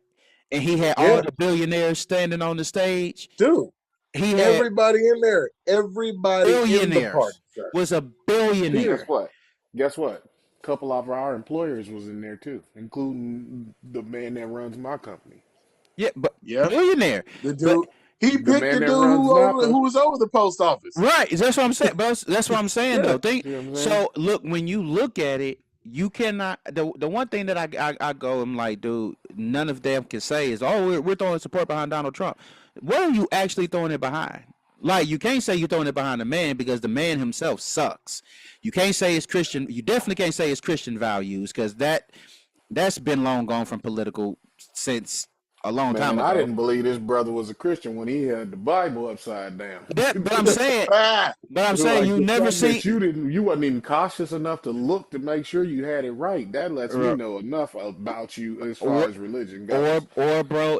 and he had all Yeah, the billionaires standing on the stage. dude. He had Everybody in there, everybody in the party, billionaires. sir. Was a Guess billionaire. what? Guess what? A couple of our employers was in there too, including the man that runs my company. Yeah, but Yeah, billionaire. the But dude. He The picked man the that dude runs Napa. who was over the post office. right, that's what I'm saying. But that's what I'm saying Yeah, though. Think See what I'm saying? so. Look, when you look at it, you cannot. The one thing that I go, I'm like, dude, none of them can say is, oh, we're throwing support behind Donald Trump. What are you actually throwing it behind? Like, you can't say you're throwing it behind the man because the man himself sucks. You can't say it's Christian. You definitely can't say it's Christian values because that's been long gone from political since a long time Man, I ago. didn't believe this brother was a Christian when he had the Bible upside down. That, but I'm saying, ah, you The never fact that see. you wasn't even cautious enough to look to make sure you had it right. That lets me Uh, know enough about you as far or as religion goes. bro,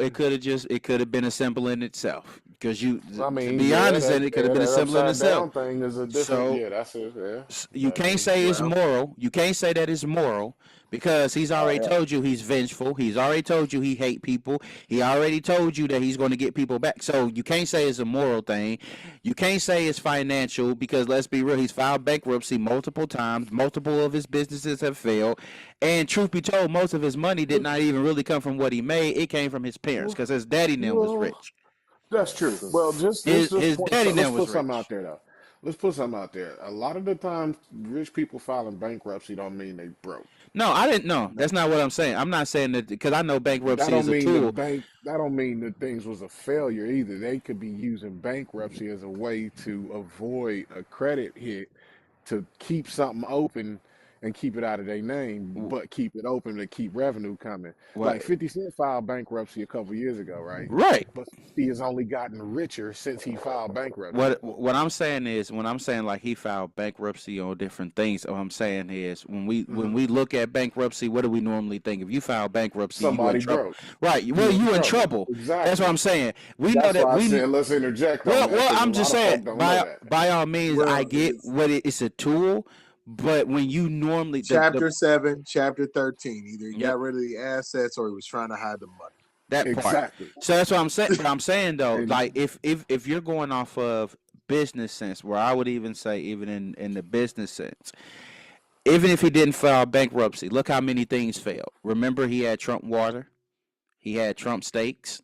it could have been a symbol in itself because I to mean, be honest, and it could have been a that symbol in upside itself. down thing is a different. So Yeah, that's it. Yeah, you can't is, say it's well, moral. You can't say that it's moral because he's oh already hell, told you he's vengeful. He's already told you he hate people. He already told you that he's going to get people back. So you can't say it's a moral thing. You can't say it's financial because let's be real, he's filed bankruptcy multiple times. Multiple of his businesses have failed. And truth be told, most of his money did not even really come from what he made. It came from his parents because his daddy now was well, rich. that's true. so, Well, just His point. daddy So let's now put was something out rich. there though. Let's put something out there. A lot of the times, rich people filing bankruptcy don't mean they broke. No, I didn't know. no, That's not what I'm saying. I'm not saying that because I know That bankruptcy is don't a mean the tool. bank. That don't mean that things was a failure either. They could be using bankruptcy as a way to avoid a credit hit, to keep something open and keep it out of their name, but keep it open to keep revenue coming. What? Like 50 Cent filed bankruptcy a couple years ago, right? Right. But 50 has only gotten richer since he filed bankruptcy. What I'm saying is when I'm saying like he filed bankruptcy on different things, what I'm saying is when mhm. we look at bankruptcy, what do we normally think? If you file bankruptcy, you in Somebody trouble. broke. Right. Well, You in you in trouble. trouble. That's what Exactly. I'm saying. We know That's that why I we said let's interject on that because a I'm just lot of saying folk don't know that. by all means I Well, get what it's a tool, but when you normally the chapter 7, chapter 13. Either he yep, got rid of the assets or he was trying to hide the money. that part. Exactly. So that's what I'm saying. But I'm saying though, And like if you're going off of business sense, where I would even say even in the business sense, even if he didn't file bankruptcy, look how many things failed. Remember, he had Trump water, he had Trump steaks,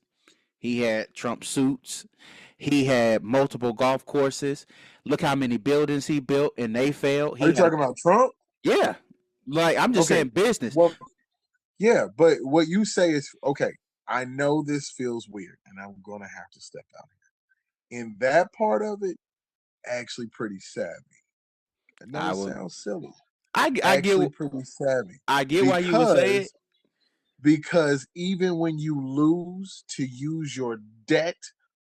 he had Trump suits, he had multiple golf courses. Look how many buildings he built and they failed. Are He you had talking about Trump? yeah, like I'm just Okay. saying business. Well, yeah, but what you say is okay. I know this feels weird, and I'm going to have to step out here. In that part of it, actually pretty savvy. I know I it will. sounds silly. I Actually get pretty savvy why you would say it. because even when you lose, to use your debt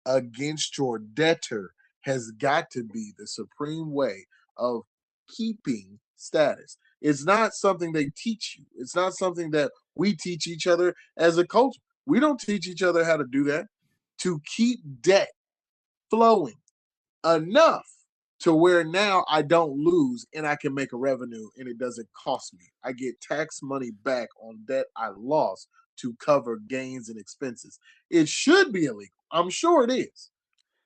against your debtor has got to be the supreme way of keeping status. It's not something they teach you. It's not something that we teach each other as a culture. We don't teach each other how to do that. To keep debt flowing enough to where now I don't lose and I can make a revenue and it doesn't cost me. I get tax money back on debt I lost to cover gains and expenses. It should be illegal. I'm sure it is.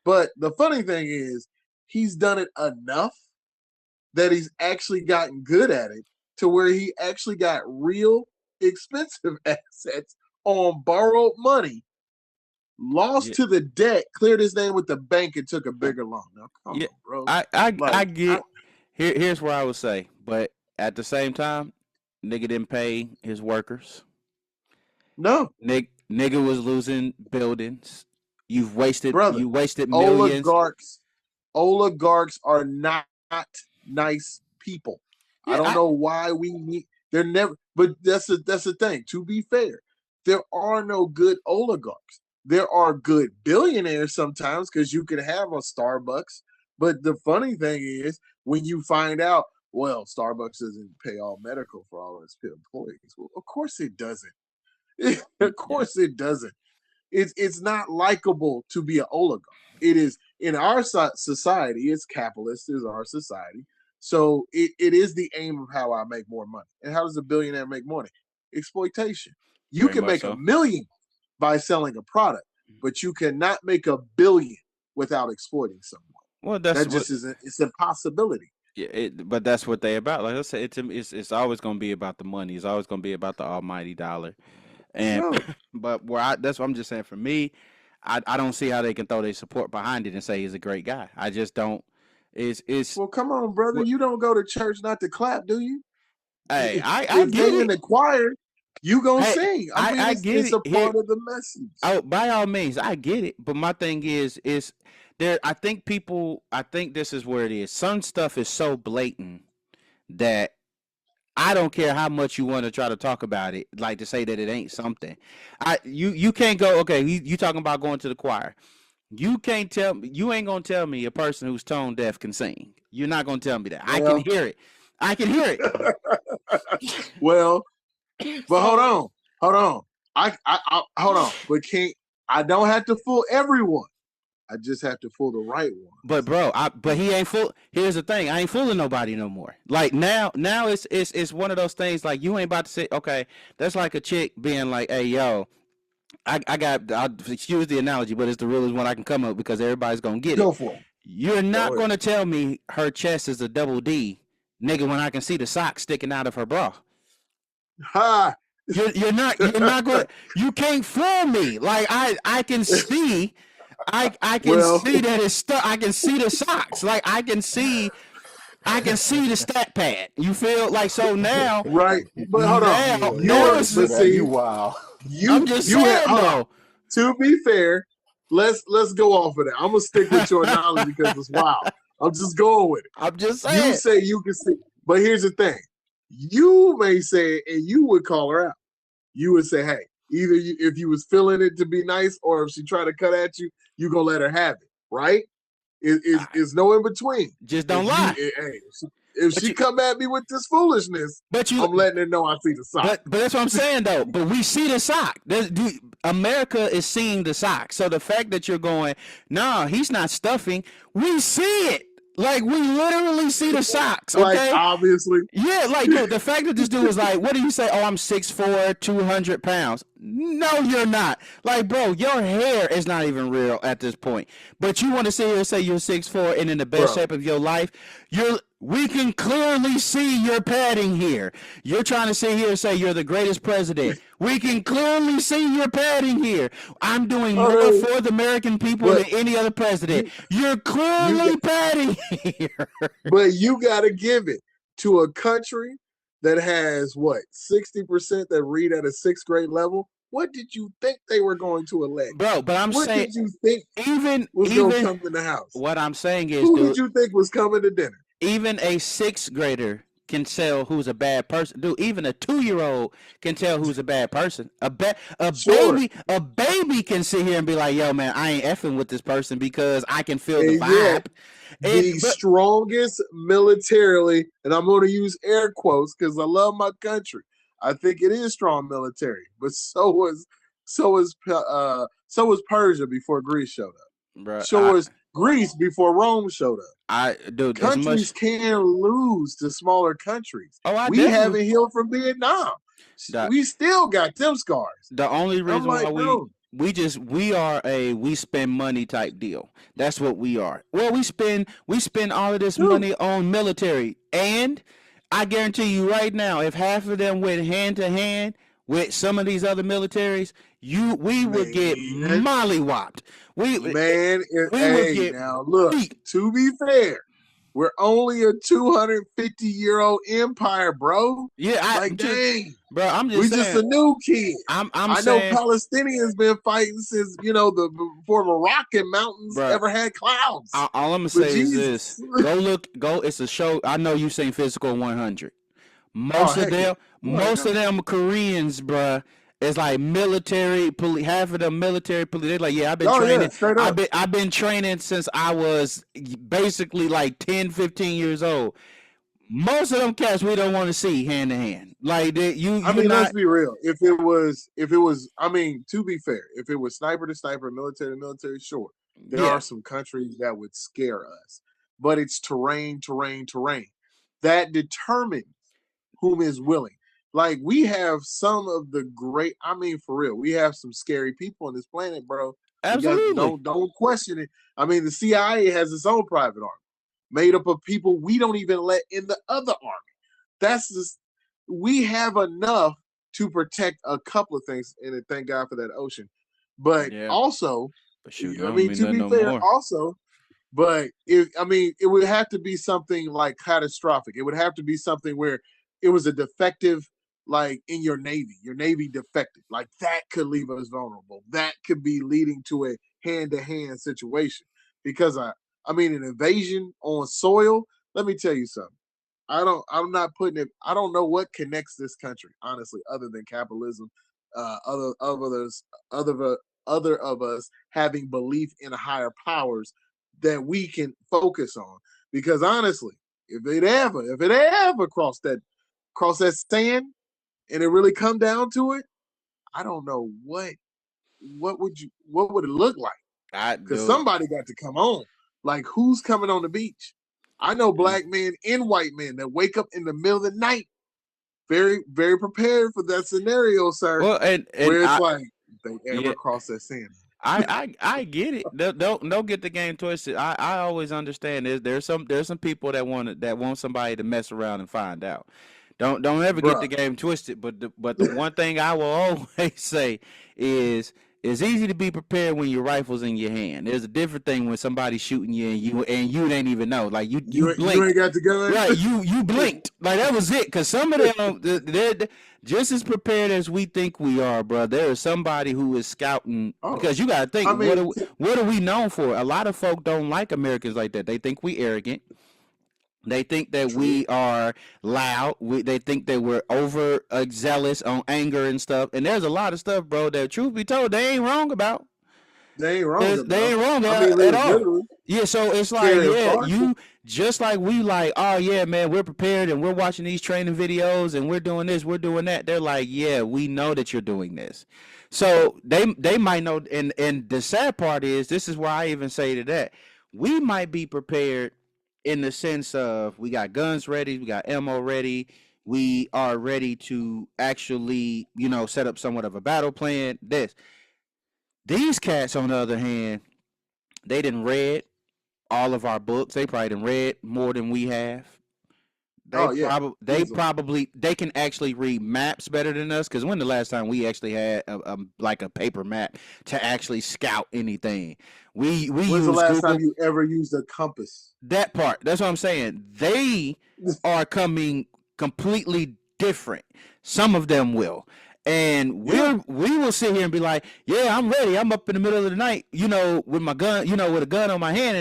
But the funny thing is, he's done it enough that he's actually gotten good at it to where he actually got real expensive assets on borrowed money, lost Yeah, to the debt, cleared his name with the bank, and took a bigger loan. Now, come yeah. on, bro. I Like, get. Here's where I would say, but at the same time, nigga didn't pay his workers. no, Nigga was losing buildings. brother. You wasted millions. Oligarchs, oligarchs are not nice people. I Yeah, don't know why we need. They're never. But that's the thing. To be fair, there are no good oligarchs. There are good billionaires sometimes because you can have a Starbucks. But the funny thing is when you find out, well, Starbucks doesn't pay all medical for all its employees. Well, of course it doesn't. Of yeah. course it doesn't. It's not likable to be an oligarch. It is in our society. It's capitalist. Is our society. So it is the aim of how I make more money. And how does a billionaire make money? Exploitation. You Very can much make a so. million. by selling a product, but you cannot make $1 billion without exploiting someone. Well, that's That just isn't. It's a possibility. Yeah, but that's what they about. Like I said, it's always going to be about the money. It's always going to be about the almighty dollar. And Sure. but that's what I'm just saying. For me, I don't see how they can throw their support behind it and say he's a great guy. I just don't. It's Well, come on, brother. You don't go to church not to clap, do you? hey, I If get they in it. the choir, you gonna Hey, sing. I mean, I get it's it. a Here, part of the message. oh, by all means, I get it. But my thing is there. I think this is where it is. Some stuff is so blatant that I don't care how much you want to try to talk about it, like to say that it ain't something. You can't go. Okay, you talking about going to the choir. You can't tell me. You ain't gonna tell me a person who's tone deaf can sing. You're not gonna tell me that. I can Well, hear it. I can hear it. well, but hold So, on. I hold on. But I don't have to fool everyone. I just have to fool the right one. but bro, but he ain't fool. Here's the thing. I ain't fooling nobody no more. Like now it's one of those things. Like you ain't about to say, okay, that's like a chick being like, hey yo. I'll excuse the analogy, but it's the realest one I can come up because everybody's gonna get it. Go for it. You're Go not ahead. gonna tell me her chest is a double D, nigga, when I can see the sock sticking out of her bra. Ha! You're not gonna you can't fool me. Like I can see I can Well, see that it's stuck. I can see the socks. Like I can see the stat pad. You feel like so now right. But hold on. now Yeah, You now were, can't it's do but that. see, You wow. I'm just you had. saying Hold on. though. To be fair, let's go off of that. I'm gonna stick with your analogy because it's wild. I'm just going with it. I'm just You saying. say you can see, but here's the thing: you may say, and you would call her out. You would say, "Hey, either if you was feeling it to be nice, or if she tried to cut at you, you gonna let her have it, right? Is no in between. Just If don't lie. if But she you come at me with this foolishness, but you I'm letting her know I see the sock. but that's what I'm saying though. But we see the sock. America is seeing the sock. So the fact that you're going, nah, he's not stuffing. We see it. Like we literally see the socks. Like Okay. obviously, Yeah, like dude, the fact that this dude was like, what do you say? Oh, I'm 6'4", 200 pounds. No, you're not. Like, bro, your hair is not even real at this point. But you want to sit here and say you're 6'4" and in the best bro. shape of your life. We can clearly see your padding here. You're trying to sit here and say you're the greatest president. We can clearly see your padding here. I'm doing more for the American people But than any other president. you You're you clearly padding here. but you got to give it to a country that has what 60% that read at a sixth grade level. What did you think they were going to elect? Bro, but I'm What saying did you think even was going to come to the house? what I'm saying is, Who dude, did you think was coming to dinner? even a sixth grader can tell who's a bad person. Dude, even a 2-year-old can tell who's a bad person. Sure. A baby can sit here and be like, yo, man, I ain't effing with this person because I can feel the And yet, vibe. the strongest militarily, and I'm going to use air quotes because I love my country. I think it is strong military, but so was Persia before Greece showed up. Bro, So was Greece before Rome showed up. dude, as Countries much. can lose to smaller countries. Oh, I We definitely. haven't healed from Vietnam. The, We still got them scars. the only I'm reason like, why bro, we are a we spend money type deal. That's what we are. Well, we spend all of this dude, money on military, and I guarantee you right now, if half of them went hand to hand with some of these other militaries, we would get man, mollywopped. We would hey, get now look, beat. to be fair, we're only a 250-year-old empire, bro. Yeah, Like, dang, bro. I'm we just just saying. a new kid. I'm I know saying, Palestinians been fighting since before Moroccan mountains bro. ever had clouds. All I'm gonna But say is Jesus, this: go. It's a show. I know you seen Physical 100. oh heck yeah, Most of them Koreans, bruh, is like military police. Half of them military police. They're like, yeah, I've been training. yeah, straight up. I've been training since I was basically like 10, 15 years old. Most of them cats we don't want to see hand to hand. Like I mean, let's be real. If it was, I mean, to be fair, if it was sniper to sniper, military to military, sure, there are some countries that would scare us. But it's terrain that determines whom is willing. Like, we have some of the great. I mean, for real, we have some scary people on this planet, bro. We got Absolutely. don't question it. I mean, the CIA has its own private army made up of people we don't even let in the other army. That's just, we have enough to protect a couple of things, and thank God for that ocean. But Yeah. also, But shoot, I don't mean, mean to nothing be no fair, more. also, but it would have to be something like catastrophic. It would have to be something where it was a defective, like in your Navy defected. Like, that could leave us vulnerable. That could be leading to a hand-to-hand situation. Because I mean, an invasion on soil. Let me tell you something. I'm not putting it. I don't know what connects this country, honestly, other than capitalism. Other of us having belief in higher powers that we can focus on. Because honestly, if it ever cross that sand and it really come down to it, I don't know what would it look like? I Because do. somebody got to come on. Like, who's coming on the beach? I know black men and white men that wake up in the middle of the night, very, very prepared for that scenario, sir. Well, and Where it's I like, they yeah. ever cross that sand. I get it. Don't get the game twisted. I always understand there's some people that want somebody to mess around and find out. Don't ever get the Bruh. game twisted. But the one thing I will always say is it's easy to be prepared when your rifle's in your hand. There's a different thing when somebody's shooting you and you didn't even know. Like you You blinked. ain't got the gun? Right, you blinked. Like that was it. Cause some of them, they're just as prepared as we think we are, bro. There is somebody who is scouting. Oh, Because you gotta I think, mean, what are we known for? A lot of folk don't like Americans like that. They think we arrogant. They think that true. we are loud. They think that we're over zealous on anger and stuff. And there's a lot of stuff, bro, that truth be told, they ain't wrong about. They ain't wrong They about. ain't wrong I mean, at all. literally, Yeah, so it's like, carrying yeah, far. you just like we like, oh yeah, man, we're prepared and we're watching these training videos and we're doing this, we're doing that. They're like, yeah, we know that you're doing this. So they might know, and the sad part is, this is why I even say to that, we might be prepared in the sense of we got guns ready, we got ammo ready, we are ready to actually, set up somewhat of a battle plan. These cats, on the other hand, they didn't read all of our books. They probably done read more than we have. Oh yeah, easily. They can actually read maps better than us. Because when the last time we actually had like a paper map to actually scout anything? We When's the use last time Google. you ever used a compass? That part. That's what I'm saying. They are coming completely different. Some of them will. And Yeah, we will sit here and be like, yeah, I'm ready. I'm up in the middle of the night, with my gun, with a gun on my hand,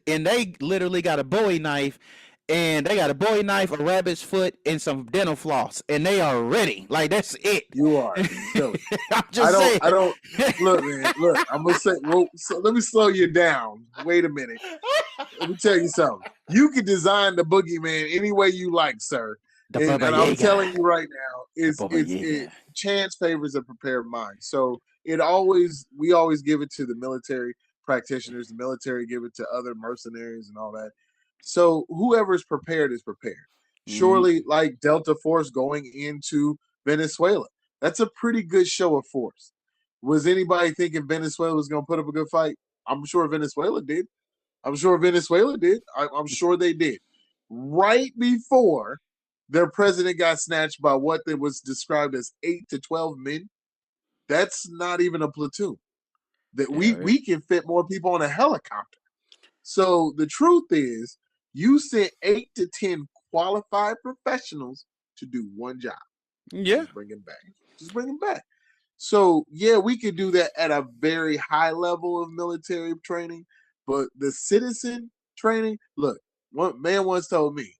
and they literally got a Bowie knife, and they got a Bowie knife, a rabbit's foot, and some dental floss, and they are ready. Like, that's it. you are silly. I'm just saying. I don't look, man. Look, I'm gonna say. Well, so let me slow you down. Wait a minute. Let me tell you something. You can design the boogeyman any way you like, sir. The And Baba I'm telling Yaga. you right now, The Baba it Yaga. chance favors a prepared mind. So we always give it to the military practitioners. The military give it to other mercenaries and all that. So whoever is prepared is prepared. Mm-hmm. Surely, like Delta Force going into Venezuela, that's a pretty good show of force. Was anybody thinking Venezuela was going to put up a good fight? I'm sure Venezuela did. I'm sure Venezuela did. I'm sure they did. Right before their president got snatched by what was described as 8 to 12 men, that's not even a platoon. That Yeah. we can fit more people on a helicopter. So the truth is, you sent 8 to 10 qualified professionals to do one job. Yeah. Just bring him back. Just bring him back. So yeah, we could do that at a very high level of military training, but the citizen training, look, one man once told me,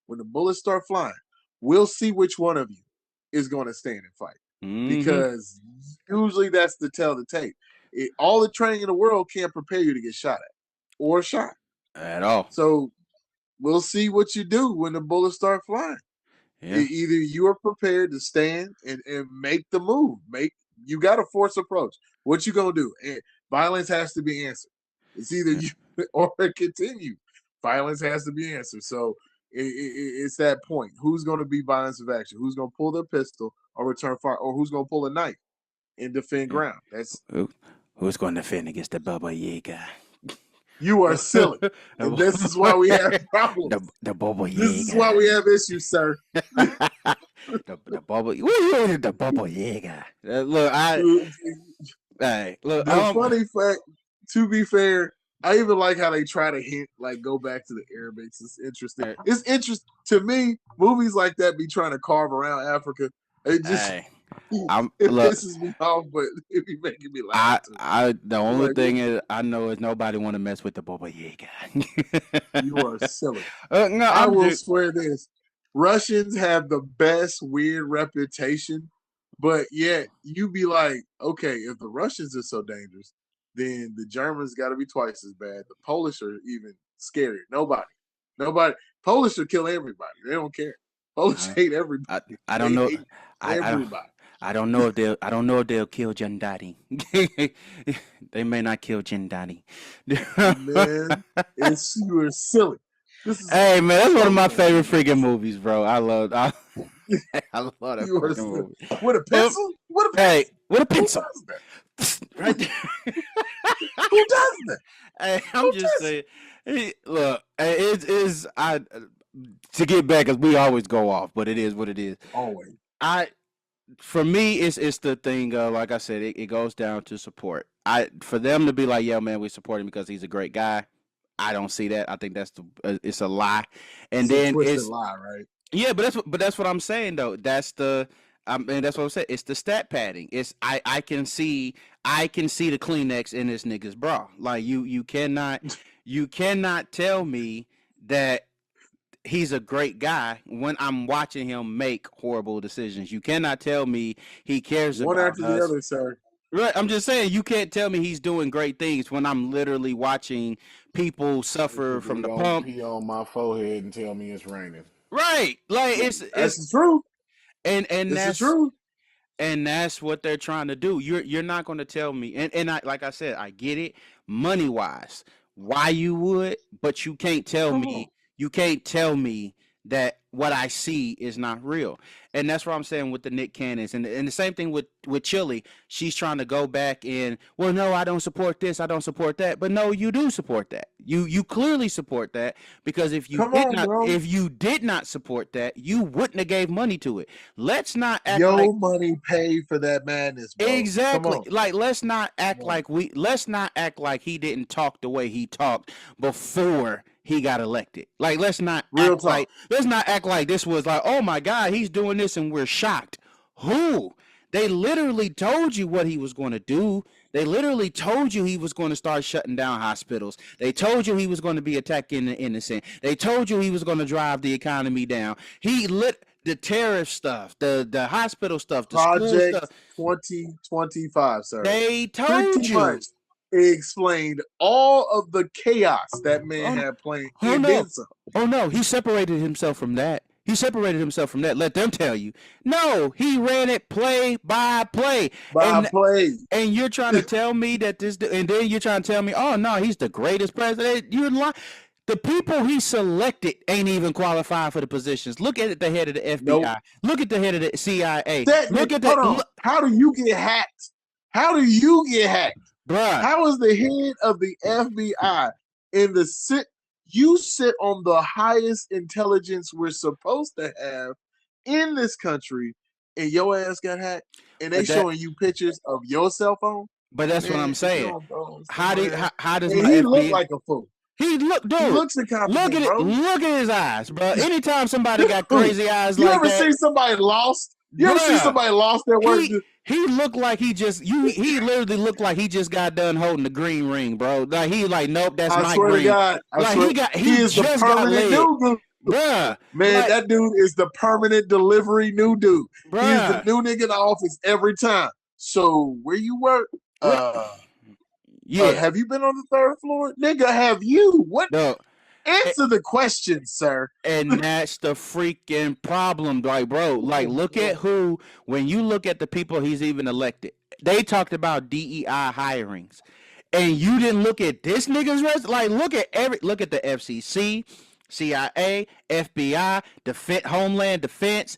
when the bullets start flying, we'll see which one of you is going to stand and fight. Mm-hmm. Because usually that's the tell to tape. All the training in the world can't prepare you to get shot at or shot. At all. So we'll see what you do when the bullets start flying. Yeah. Either you are prepared to stand and make the move. You got a force approach. What you gonna do? And violence has to be answered. It's either Yeah. you or it continue. Violence has to be answered. So It's that point. Who's going to be violence of action? Who's going to pull their pistol or return fire, or who's going to pull a knife and defend ground? That's who's going to defend against the Baba Yaga? You are silly, and this is why we have problems. The Baba Yaga. This is why we have issues, sir. the Baba. The Baba Yaga. Look, look. The funny fact, to be fair, I even like how they try to hint, like, go back to the Arabics. It's interesting. It's interesting to me. Movies like that be trying to carve around Africa. It just it pisses me off, but it be making me laugh. The only thing is, I know is nobody want to mess with the Baba Yaga. You are silly. No, I will swear this: Russians have the best weird reputation, but yet you be like, okay, if the Russians are so dangerous, then the Germans got to be twice as bad. The Polish are even scarier. Nobody. Polish will kill everybody. They don't care. Polish hate everybody. I don't know. Everybody. I don't know if they'll kill Jandati. They may not kill Jandati. Man, you are silly. Hey man, that's one of my favorite freaking movies, bro. I love that freaking movie. With a pencil? Hey, with a pencil. Right there. Who does that? Hey, I'm just saying. Hey, look, it is to get back, because we always go off, but it is what it is. Always. For me, it's the thing. Like I said, it goes down to support. For them to be like, "Yo, man, we support him because he's a great guy." I don't see that. I think that's it's a lie. And then it's a lie, right? Yeah, but that's what I'm saying though. That's the and that's what I'm saying. It's the stat padding. It's I can see the Kleenex in this nigga's bra. Like you cannot tell me that he's a great guy when I'm watching him make horrible decisions. You cannot tell me he cares one about after us. the other, sir. Right, I'm just saying you can't tell me he's doing great things when I'm literally watching people suffer from the pump. Pee on my forehead and tell me it's raining. Right, like it's the truth, and that's the truth, and that's what they're trying to do. You're not going to tell me, and I, like I said, I get it money wise why you would, but you can't tell me. You can't tell me that what I see is not real. And that's what I'm saying with the Nick Cannons. And the same thing with Chili. She's trying to go back and, well, no, I don't support this, I don't support that. But no, you do support that. You clearly support that, because if you did not support that, you wouldn't have gave money to it. Let's not act like money paid for that madness, bro. Exactly. Like let's not act like he didn't talk the way he talked before he got elected. Like let's not act like this was like, oh my God, he's doing this and we're shocked. Who? They literally told you what he was going to do. They literally told you he was going to start shutting down hospitals. They told you he was going to be attacking the innocent. They told you he was going to drive the economy down. He lit the tariff stuff, the hospital stuff, the Project school stuff. 2025, sir. They told you. Much. It explained all of the chaos that man had planned. Oh no, he separated himself from that. Let them tell you. No, he ran it play by play. And you're trying to tell me that and then you're trying to tell me, oh no, he's the greatest president. You're lying. The people he selected ain't even qualified for the positions. Look at the head of the FBI. Nope. Look at the head of the CIA. How do you get hacked? Bruh. How is the head of the FBI in the you sit on the highest intelligence we're supposed to have in this country, and your ass got hacked, and they showing you pictures of your cell phone? But that's what I'm saying. How does he look like a fool? He looks incompetent. Look at his eyes, bro. Anytime somebody got crazy eyes you like ever that, see somebody lost? You ever see somebody lost their work? He looked like he literally looked like he just got done holding the green ring, bro. Like he like, nope, that's my green. God, he is the permanent new dude. Bruh. Man, that dude is the permanent delivery new dude. Bruh. He is the new nigga in the office every time. So where you work? Have you been on the third floor? Nigga, have you? What? No. Answer the question, sir. And that's the freaking problem, like, bro. Like, look at when you look at the people he's even elected, they talked about DEI hirings, and you didn't look at this nigga's like, look at the FCC, CIA, FBI, Homeland Defense,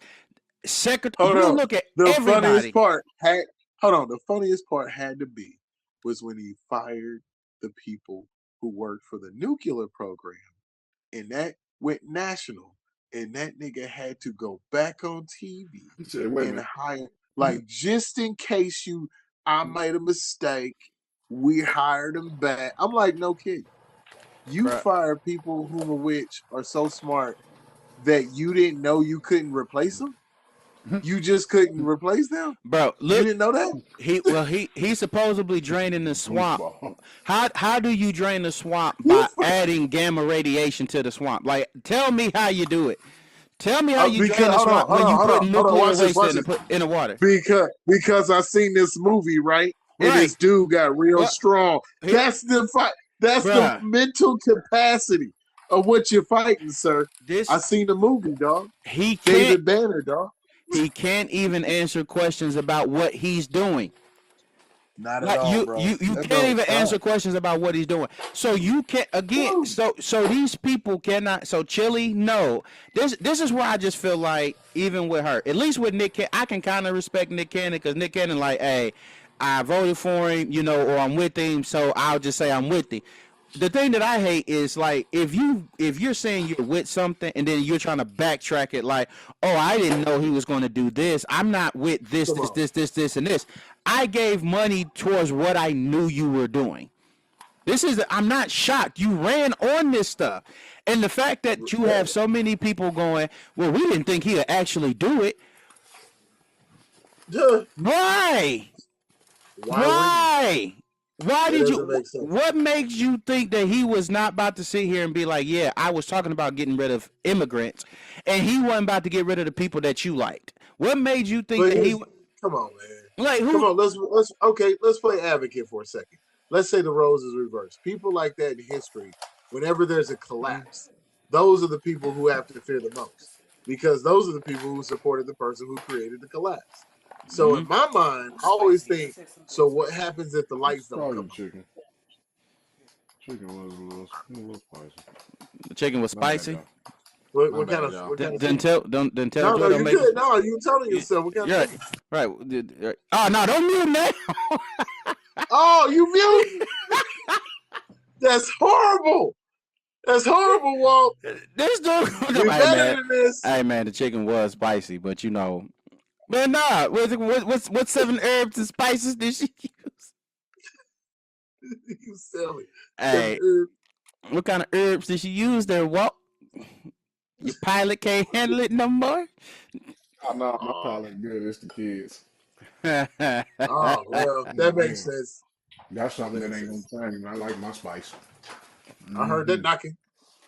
Secretary. Hold You on. look at The funniest everybody. part had the funniest part had to be was when he fired the people who worked for the nuclear program, and that went national, and that nigga had to go back on TV He said, wait a and minute. hire, like, just in case I made a mistake, we hired him back. I'm like, no kidding. You Bruh. fire people whom of which are so smart that you didn't know you couldn't replace them? You just couldn't replace them? Bro, You look, didn't know that? he's supposedly draining the swamp. Goofball. How do you drain the swamp You by adding gamma radiation to the swamp? Like, tell me how you do it. Tell me how you because drain the swamp when you put nuclear watch this, waste watch this. in the water. Because I seen this movie, right? And Right. this dude got real What? strong. That's the fight. That's Bruh. the mental capacity of what you're fighting, sir. This I seen the movie, dog. he can't David Banner, dog. he can't even answer questions about what he's doing. Not at Like all, bro. you That can't bro even is answer tough. questions about what he's doing. So you can't again. Woo. So these people cannot. So Chili, no. This is where I just feel like even with her, at least with Nick, I can kind of respect Nick Cannon because Nick Cannon like, hey, I voted for him, or I'm with him, so I'll just say I'm with him. The thing that I hate is like if you're saying you're with something and then you're trying to backtrack it like, oh, I didn't know he was going to do this. I'm not with this, Come this, on. this, this, this, and this. I gave money towards what I knew you were doing. I'm not shocked. You ran on this stuff. And the fact that you have so many people going, well, we didn't think he would actually do it. Duh. Why? Why? Why That did doesn't you? make sense. What makes you think that he was not about to sit here and be like, yeah, I was talking about getting rid of immigrants, and he wasn't about to get rid of the people that you liked? What made you think But that he? come on, man. Like Come who? on, let's play advocate for a second. Let's say the roles is reversed. People like that in history, whenever there's a collapse, those are the people who have to fear the most. Because those are the people who supported the person who created the collapse. So in my mind, I always think, so what happens if the lights don't Call come you on? chicken. Chicken was a little spicy. The chicken was My bad, spicy. y'all. What My bad, kind of y'all. what kind of Then tell don't No, Joy you don't make. good. No, you telling yourself what kind Yeah, of right. Oh no, don't mute now. Oh, you mute? That's horrible. That's horrible, Walt. This dude. We Hey better man, than this. hey man, the chicken was spicy, but man, nah. What 7 herbs and spices did she use? You silly. Hey, what kind of herbs did she use there, Walt? Your pilot can't handle it no more. Oh, no, my pilot good. It's the kids. Oh, well, that makes sense. That's something that ain't gonna change. I like my spice. I heard that knocking.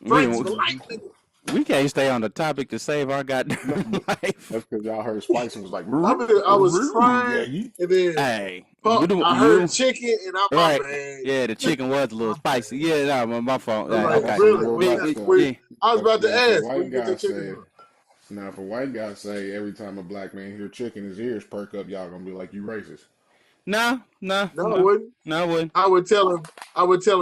we, Frank's for life, nigga. we can't stay on the topic to save our goddamn life. That's because y'all heard spice and was like, I was trying, and then Hey, I heard chicken, and I'm right. man. Yeah, the chicken was a little spicy. Yeah, no, my fault. I'm like, Okay. really? I was about to ask. White Where you get guy the chicken said, from? now, if a white guy say every time a black man hear chicken, his ears perk up, y'all gonna be like, you racist. No, I wouldn't. No, I wouldn't. I would tell him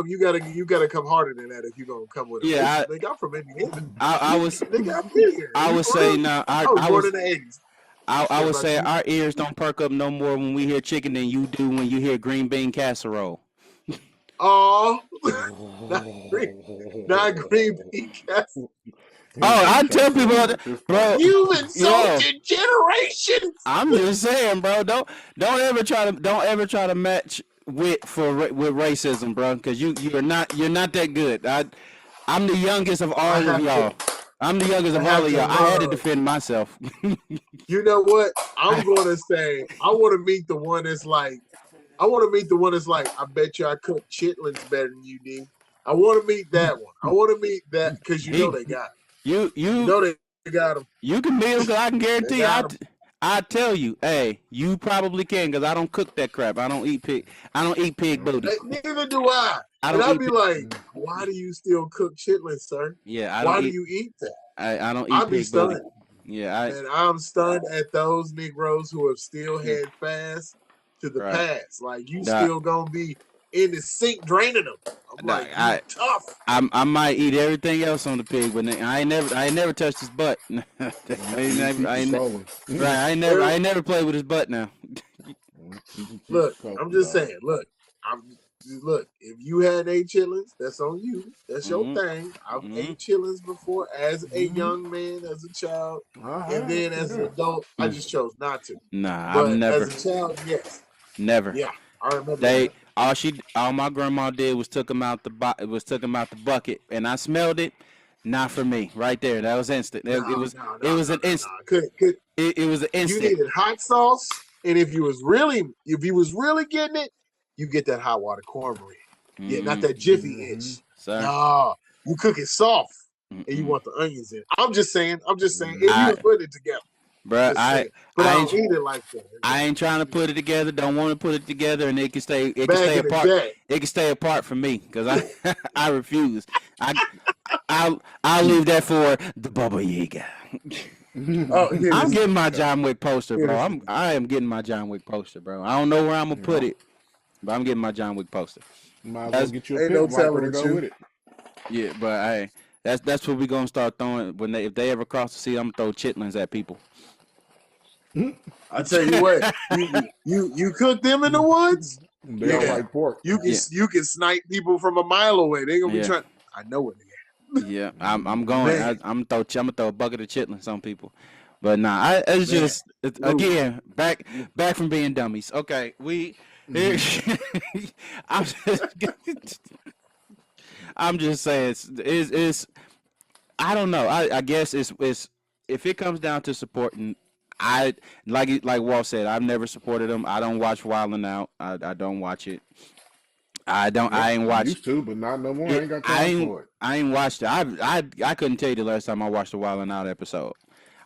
you gotta come harder than that if you're gonna come with it. Yeah, Nigga, I'm from Indiana. I was. Nigga, I'm here. I would say no. I was born in the 80s. I would say our ears don't perk up no more when we hear chicken than you do when you hear green bean casserole. Oh, not green bean casserole. Oh, I tell people, bro, you insulted generations. I'm just saying, bro. Don't ever try to match with racism, bro, because you're not that good. I'm the youngest of all of y'all. I'm the youngest of all of y'all. I had to defend myself. You know what? I'm gonna say I want to meet the one that's like, I bet you I cook chitlins better than you do. I want to meet that one. I want to meet that because you know they got it. You know they got them. You can meet them because I can guarantee you. I tell you, hey, you probably can because I don't cook that crap. I don't eat pig. I don't eat pig booty. Neither do I. I'd be like, why do you still cook chitlins, sir? Yeah, why do you eat that? I don't eat I'd be pig stunned. booty. Yeah, and I'm stunned at those Negroes who have still had fast to the past. Like you still gonna be in the sink draining them. I'm like, you tough. I might eat everything else on the pig, but I ain't never touched his butt. I ain't never played with his butt now. Look, I'm just saying. Look, if you had 8 chillings, that's on you. That's your thing. I've ate chillings before as a young man, as a child, and then as an adult, I just chose not to. Nah, but I've never. As a child, yes. Never. Yeah, I remember. All my grandma did was took him out the bucket, and I smelled it. Not for me, right there. That was instant. It was an instant. It was an instant. You needed hot sauce, and if you was really getting it, you get that hot water cornbread. Yeah, not that Jiffy-ish. No, you cook it soft, and you want the onions in. I'm just saying. If you was putting it together. Bro, I don't eat it like that. I ain't trying to put it together. Don't want to put it together, and it can stay apart. It can stay apart from me because I refuse. I'll leave that for the Baba Yaga. I'm getting my John Wick poster, bro. I am getting my John Wick poster, bro. I don't know where I'm gonna put it, but I'm getting my John Wick poster. Might as well get you a pit viper to go with it. Yeah, but that's what we gonna start throwing if they ever cross the sea. I'm gonna throw chitlins at people. I tell you what, you cook them in the woods. They don't like pork. You can snipe people from a mile away. They gonna be trying. I know what they got. Yeah, I'm going. I'm gonna throw a bucket of chitlins on people. But nah, it's just again back from being dummies. Okay, I'm just saying it's I don't know. I guess it's if it comes down to supporting. I like Walt said. I've never supported them. I don't watch Wild 'N Out. I don't watch it. I ain't watched. Used to, but not no more. I ain't got time for it. I ain't watched it. I couldn't tell you the last time I watched a Wild 'N Out episode.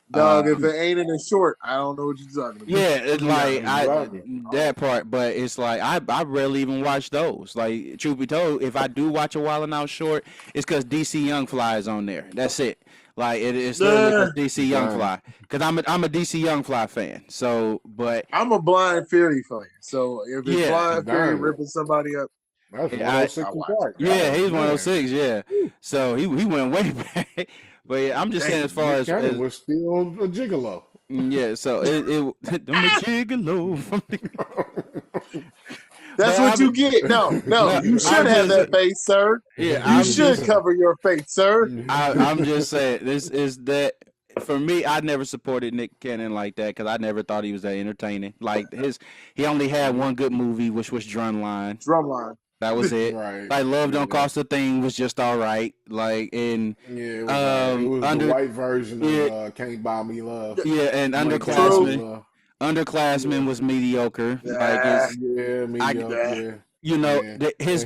Dog, if it ain't in a short, I don't know what you're talking about. Yeah, it's like that part, but it's like I rarely even watch those. Like, truth be told, if I do watch a Wild 'N Out short, it's because DC Young Fly is on there. That's it. Like it's literally DC Young Fly, because I'm a DC Young Fly fan. So, but I'm a Blind Fury fan. So if it's Blind Fury ripping somebody up, that's 106 Park. Yeah, he's 106. Yeah, so he went way back. But yeah, I'm just saying as far as was still a gigolo. Yeah, so I'm a gigolo. That's what you get. No, you should have that face, sir. Yeah, you should cover your face, sir. I'm just saying, this is that for me. I never supported Nick Cannon like that because I never thought he was that entertaining. Like he only had one good movie, which was Drumline. That was it. Right. Like Love Don't Cost a Thing was just all right. Like it was the white version of Can't Buy Me Love. Yeah, and Underclassmen was mediocre. Mediocre. His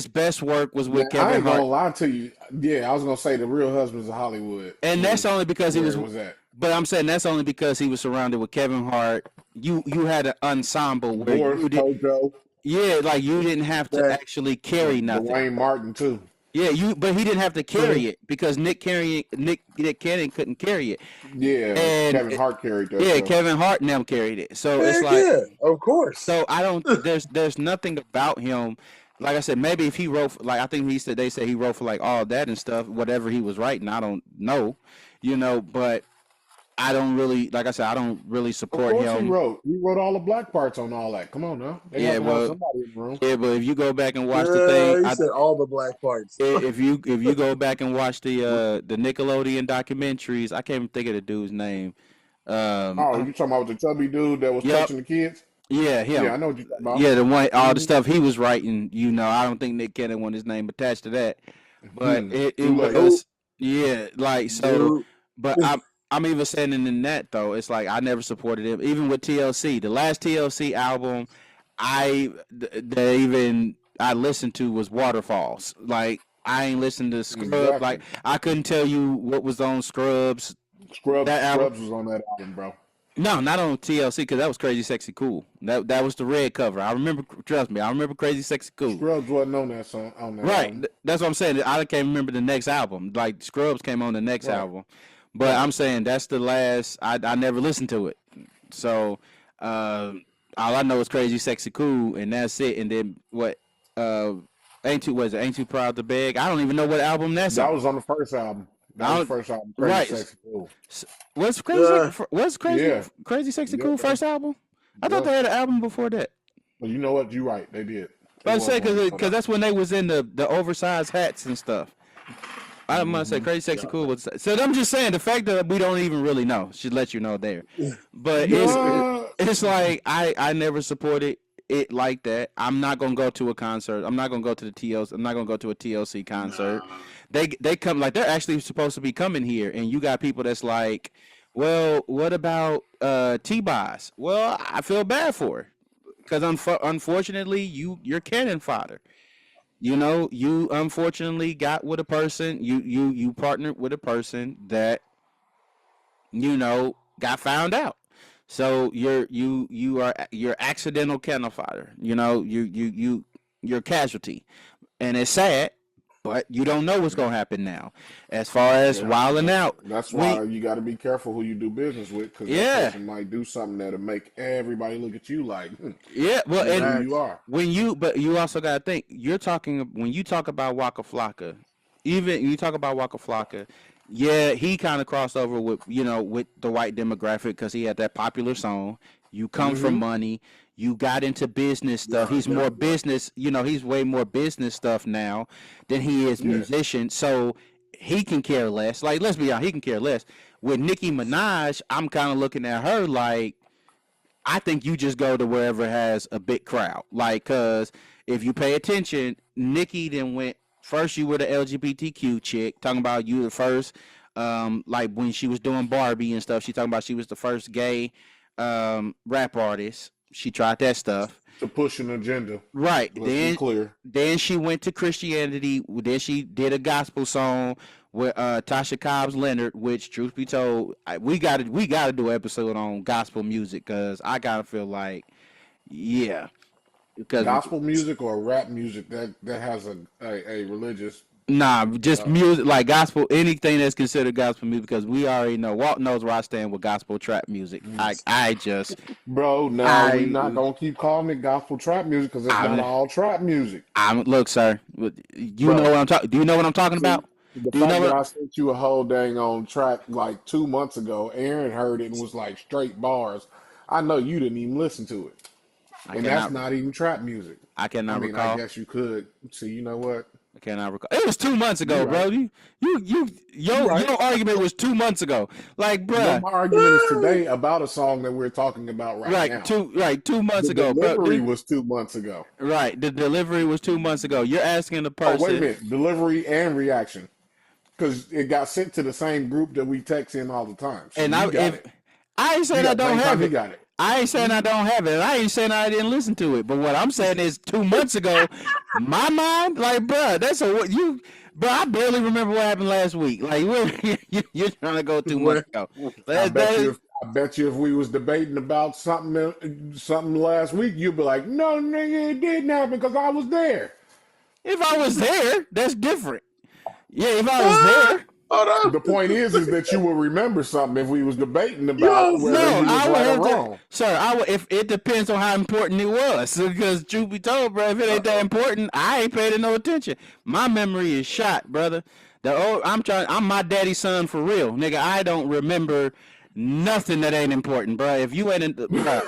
best work was with Kevin Hart. I ain't gonna lie to you. Yeah, I was gonna say The Real Husbands of Hollywood. And that's only because he was that. But I'm saying that's only because he was surrounded with Kevin Hart. You had an ensemble where you did. Yeah, like you didn't have to actually carry nothing. Dwayne Martin too. Yeah, but he didn't have to carry it because Nick Cannon couldn't carry it. Yeah, and Kevin Hart carried that. Yeah, Kevin Hart and them carried it. So it's like, of course. So I don't. There's nothing about him. Like I said, maybe if he wrote, I think they said he wrote for like all that and stuff, whatever he was writing. I don't know, but. I don't really, like I said, I don't really support him. He wrote all the black parts on all that. Come on now. Somebody in the room. Yeah, but if you go back and watch the thing, he said all the black parts. If you go back and watch the Nickelodeon documentaries, I can't even think of the dude's name. You talking about the chubby dude that was touching the kids? Yeah, him. Yeah, I know what you're talking about. Yeah, the one, all the stuff he was writing. I don't think Nick Cannon wanted his name attached to that, but it was like so. But I'm even saying in that though, it's like I never supported him. Even with TLC, the last TLC album, I listened to was Waterfalls. Like I ain't listened to Scrubs. Exactly. Like I couldn't tell you what was on Scrubs. Scrubs was on that album, bro. No, not on TLC because that was Crazy Sexy Cool. That was the red cover. I remember. Trust me, I remember Crazy Sexy Cool. Scrubs wasn't on that song. Right. Album. That's what I'm saying. I can't remember the next album. Like Scrubs came on the next album. But I'm saying that's the last. I never listened to it, so all I know is Crazy Sexy Cool, and that's it. And then what? uh, ain't too proud to beg. I don't even know what album that's That on. was on the first album. That I was the don't, first album. Crazy right. Sexy Cool. Uh, Yeah. Crazy Sexy Yep. Cool first album? I thought Yeah. they had an album before that. Well, you know what? You're right. They did. It I was say one before because that. that's when they was in the oversized hats and stuff. I must say Crazy Sexy yeah. Cool was. So I'm just saying the fact that we don't even really know should let you know there. But Uh, it's like I never supported it like that. I'm not gonna go to a concert. I'm not gonna go to the TLC. I'm not gonna go to a TLC concert. Nah. They come like they're actually supposed to be coming here, and you got people that's like, well, what about T-Boz? Well, I feel bad for her because unfortunately you're cannon fodder. You know, you unfortunately got with a person. You partnered with a person that got found out. So you're accidental cannon fodder. You know, you're a casualty, and it's sad, but you don't know what's gonna happen now. As far as yeah. wilding out, That's we why you got to be careful who you do business with, because that yeah person might do something that'll make everybody look at you like, yeah. Well, you're who and you are. but you also gotta think you're talking when you talk about Waka Flocka, even you talk about Waka Flocka. Yeah, he kind of crossed over with with the white demographic because he had that popular song. You come from Mm-hmm. money. You got into business stuff. Yeah, He's yeah, more yeah. business. He's way more business stuff now than he is Yeah. musician. So he can care less. Like let's be honest, he can care less. With Nicki Minaj, I'm kind of looking at her like I think you just go to wherever has a big crowd. Like, cause if you pay attention, Nikki then went first. You were the LGBTQ chick talking about you the first. Like when she was doing Barbie and stuff, she talking about she was the first gay rap artist. She tried that stuff. To push an agenda. Right. Let's be clear. Then she went to Christianity. Then she did a gospel song with Tasha Cobbs Leonard, which, truth be told, we gotta do an episode on gospel music because I gotta feel like, yeah, because Gospel music or rap music that has a religious. nah, just Uh, music like gospel, anything that's considered gospel music because we already know Walt knows where I stand with gospel trap music. I just Bro, now we not I gonna keep calling it gospel trap music because it's not I all trap music. I'm look, sir. You know Bro, what I'm talking. Do you know what I'm talking see, about? the Do you know fact that what? I sent you a whole dang on track like 2 months ago, Aaron heard it and was like straight bars. I know you didn't even listen to it. I And that's cannot. not even trap music. I I cannot mean, I recall. guess you could. See, you know what? I cannot recall. It was 2 months You ago, bro. right. You right. Your argument was 2 months ago. Like, No, bruh, my argument is today about a song that we're talking about right right, now. 2 months The ago, bro. delivery was 2 months ago. Right, the delivery was 2 months ago. You're asking the Oh, wait a person, minute. Delivery and reaction. Because it got sent to the same group that we text in all the time. So and you got if it. I ain't You saying I got the don't same have time he it. got it. I ain't saying I don't have it. I ain't saying I didn't listen to it. But what I'm saying is 2 months ago, my mind, like, bruh, that's a what you, bruh. I barely remember what happened last week. Like, you're trying to go 2 months ago. I That, bet that you is, if we was debating about something last week, you'd be like, no, nigga, it didn't happen because I was there. if I was there, that's different. Yeah, if I was Ah, there, hold on. The point is that you will remember something if we was debating about Yo, whether no, you was I would right or have to, wrong. sir. I would if it depends on how important it was. Because truth be told, bro, if it ain't that uh-oh. important, I ain't paying no attention. My memory is shot, brother. I'm my daddy's son for real, nigga. I don't remember nothing that ain't important, bro. If you ain't, bro,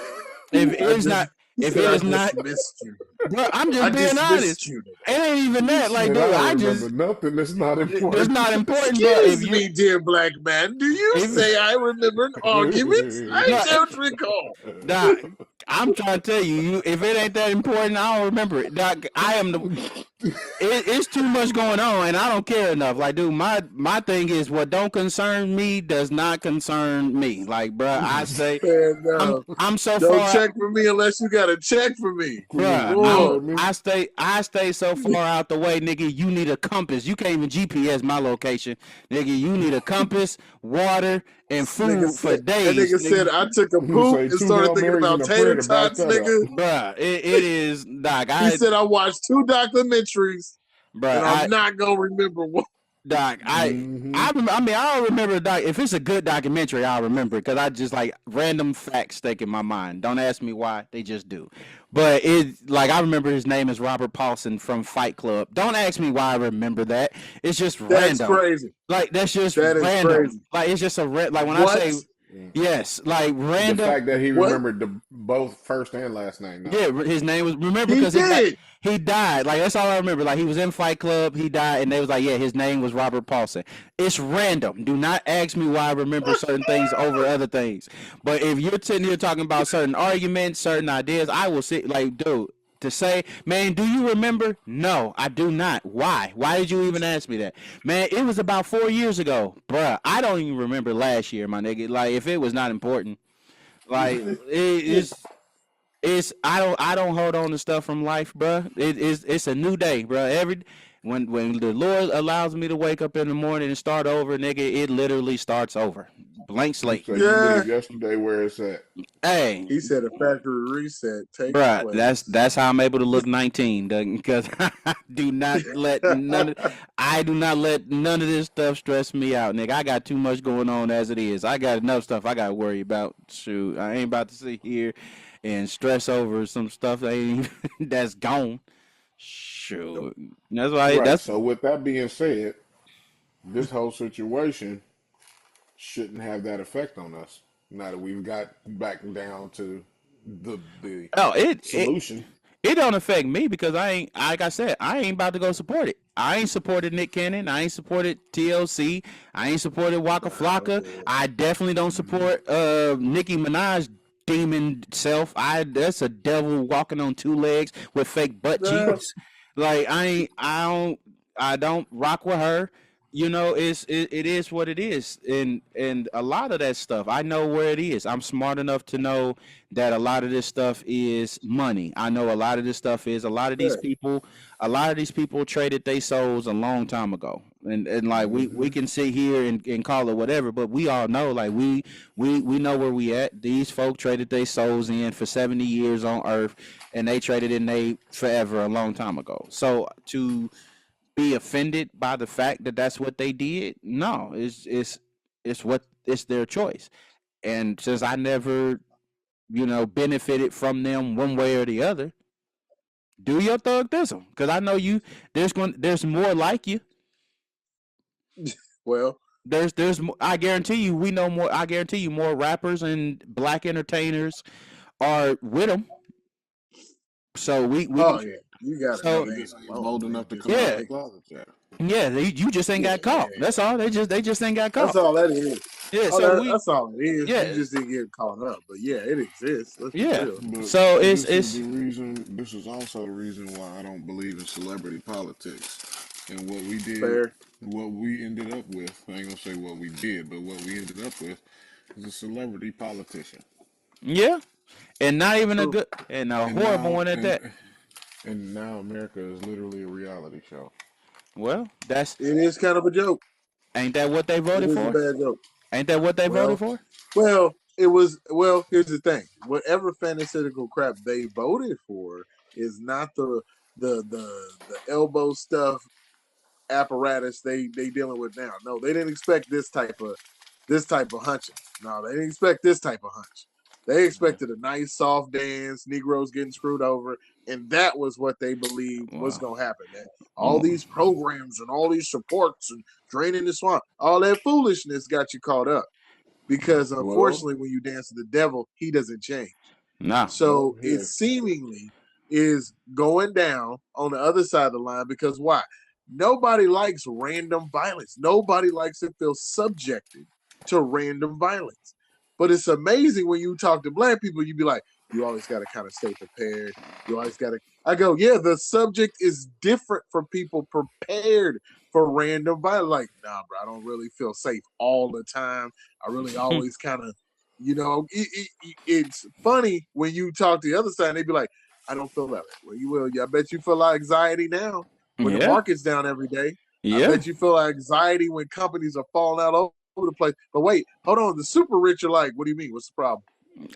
if it I is just not, he if said it I is not, dismissed you. bro, I'm I just being honest. dismissed you. It ain't even He that. Like, said, I dude, don't I remember just nothing that's not that's important. not important, bro. If Excuse you me, dear black man. Do you if say I remember an argument? I no, don't recall. Doc, I'm trying to tell you, if it ain't that important, I don't remember it. Doc, it's too much going on, and I don't care enough. Like, dude, my thing is what don't concern me does not concern me. Like, bruh, I say, And I'm so don't far, check for me unless you got a check for me. bruh. You Whoa. heard me? I stay so far out the way, nigga. You need a compass. You can't even GPS my location, nigga. You need a compass, water, and food for That days, nigga said nigga. I took a You poop say and two started Hail thinking Marys about and a prayer tater to back tots, that up. nigga. Bruh, it is, Doc. He said I watched 2 documentaries Bruh, and I'm not gonna remember what. Doc, Mm-hmm. I mean, I don't remember doc. If it's a good documentary, I'll remember it because I just like random facts stick in my mind. Don't ask me why; they just do. But it, like, I remember his name is Robert Paulson from Fight Club. Don't ask me why I remember that. It's just That's random. crazy. Like that's just That is random. crazy. Like it's just like when I What? say yes, like The random. fact that he What? remembered both first and last name, though. Yeah, his name was remember He because did. he died. Like that's all I remember. Like he was in Fight Club, he died, and they was like, yeah, his name was Robert Paulson. It's random. Do not ask me why I remember certain things over other things. But if you're sitting here talking about certain arguments, certain ideas, I will sit like, dude. To say, man, do you remember? No, I do not. Why? Why did you even ask me that? Man, it was about 4 years ago. Bruh, I don't even remember last year, my nigga. Like, if it was not important. Like, it's I don't hold on to stuff from life, bro. It's a new day, bro. When the Lord allows me to wake up in the morning and start over, nigga, it literally starts over. Blank You slate. say you Yeah. leave yesterday where it's at. Hey, He said a factory reset takes bruh, place. that's how I'm able to look 19, because I do not let none of this stuff stress me out, nigga. I got too much going on as it is. I got enough stuff I got to worry about. Shoot, I ain't about to sit here and stress over some stuff that ain't that's gone. Nope. Shoot, that's why Right. that's So with that being said, this whole situation shouldn't have that effect on us. Now that we've got back down to the oh it solution. It don't affect me because I ain't, like I said, I ain't about to go support it. I ain't supported Nick Cannon. I ain't supported TLC. I ain't supported Waka Flocka. I definitely don't support Nicki Minaj demon self. That's a devil walking on two legs with fake butt Uh, cheeks. Like I don't rock with her. You know, it is what it is, and a lot of that stuff I know where it is. I'm smart enough to know that a lot of this stuff is money. I know a lot of this stuff is yeah. a lot of these people traded their souls a long time ago. And like we Hmm. can sit here and call it whatever, but we all know like we know where we at. These folk traded their souls in for 70 years on earth and they traded in they forever a long time ago. So to be offended by the fact that that's what they did, no, it's their choice. And since I never benefited from them one way or the other. Do your thug thism, because I know you. There's more like you. Well, I guarantee you, we know more. I guarantee you, more rappers and black entertainers are with them. So we oh yeah, you got to know so They they ain't just ain't alone. bold They enough to just come out yeah, the closet yet. yeah. You just ain't got yeah. caught. That's all. They just ain't got That's caught. all that is. Yeah. Oh, So we that's all it is. You yeah just didn't get caught up. But yeah, it exists. Let's be yeah. real. But So this is it's the reason. This is also the reason why I don't believe in celebrity politics. And what we did, Fair. what we ended up with. I ain't gonna say what we did, but what we ended up with is a celebrity politician. yeah, and not even a True. good and a And horrible now, one at and that. and now America is literally a reality show. Well, that's It is kind of a joke. ain't that what they It voted is a for? bad joke. Ain't that what they voted Well, for? it was. Well, here's the thing. Whatever fantastical crap they voted for is not the elbow stuff apparatus they dealing with now. No, they didn't expect this type of hunching. No, they didn't expect this type of hunch. They expected a nice soft dance, Negroes getting screwed over, and that was what they believed was Well, gonna happen. That all mm, these programs and all these supports and draining the swamp, all that foolishness got you caught up. Because Well, unfortunately, when you dance to the devil, he doesn't change. nah. well, So it here, seemingly is going down on the other side of the line because why? Nobody likes random violence. Nobody likes to feel subjected to random violence. But it's amazing when you talk to black people, you be like, you always got to kind of stay prepared. You always got to. I go, yeah, the subject is different for people prepared for random violence. Like, nah, bro, I don't really feel safe all the time. I really always kind of it's funny when you talk to the other side and they be like, I don't feel that way. Well, you will. Yeah, I bet you feel like anxiety now when the Yeah, market's down every day. I yeah. bet you feel like anxiety when companies are falling out over the place. But wait, hold on. The super rich are like, what do you mean? What's the problem?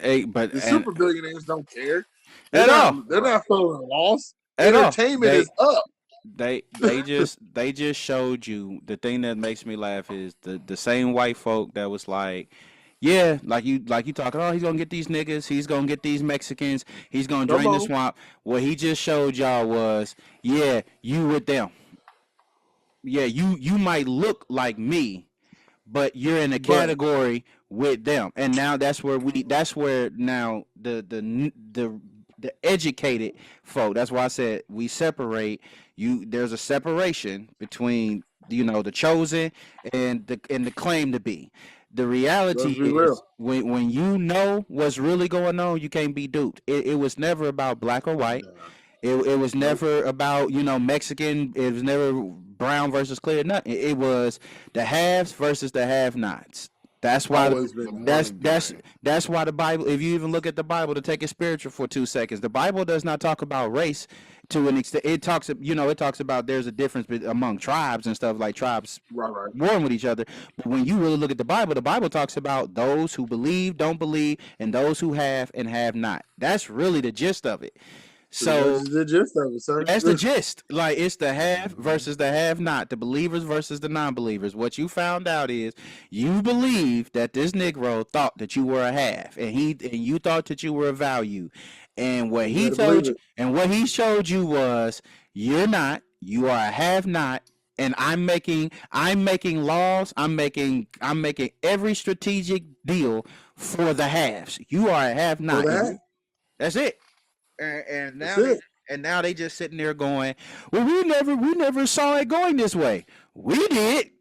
Hey, but The and super billionaires don't care. They're at not all, they're not feeling lost. at all. Entertainment is up. they just showed you the thing that makes me laugh is the same white folk that was like, yeah, like you talking, oh, he's gonna get these niggas, he's gonna get these Mexicans, he's gonna Come drain the on, swamp. What he just showed y'all was, yeah, you with them. Yeah, you might look like me, but you're in a but category with them, and now that's where now the educated folk. That's why I said we separate you. There's a separation between the chosen and the claim to be. The reality let's be real. is when you know what's really going on, you can't be duped. It was never about black or white. Nah, It was nope. never about Mexican. It was never brown versus clear. Nothing. It was the haves versus the have-nots. That's why. Always The been that. That's money that's game. that's why the Bible. If you even look at the Bible to take it spiritual for 2 seconds, the Bible does not talk about race to an extent. It talks about there's a difference among tribes and stuff like tribes Right, right. warring with each other. But when you really look at the Bible talks about those who believe, don't believe, and those who have and have not. That's really the gist of it. Pretty much So is the gist of it, sir. that's the gist. Like it's the have Hmm. versus the have not, the believers versus the non believers. What you found out is you believe that this Negro thought that you were a have and you thought that you were a value. And what You he better believe told you it. and what he showed you was you're not, you are a have not, and I'm making laws, I'm making every strategic deal for the haves. You are a have For not. And that, that's it. And that's now they it. and now they just sitting there going, well, we never saw it going this way. We did.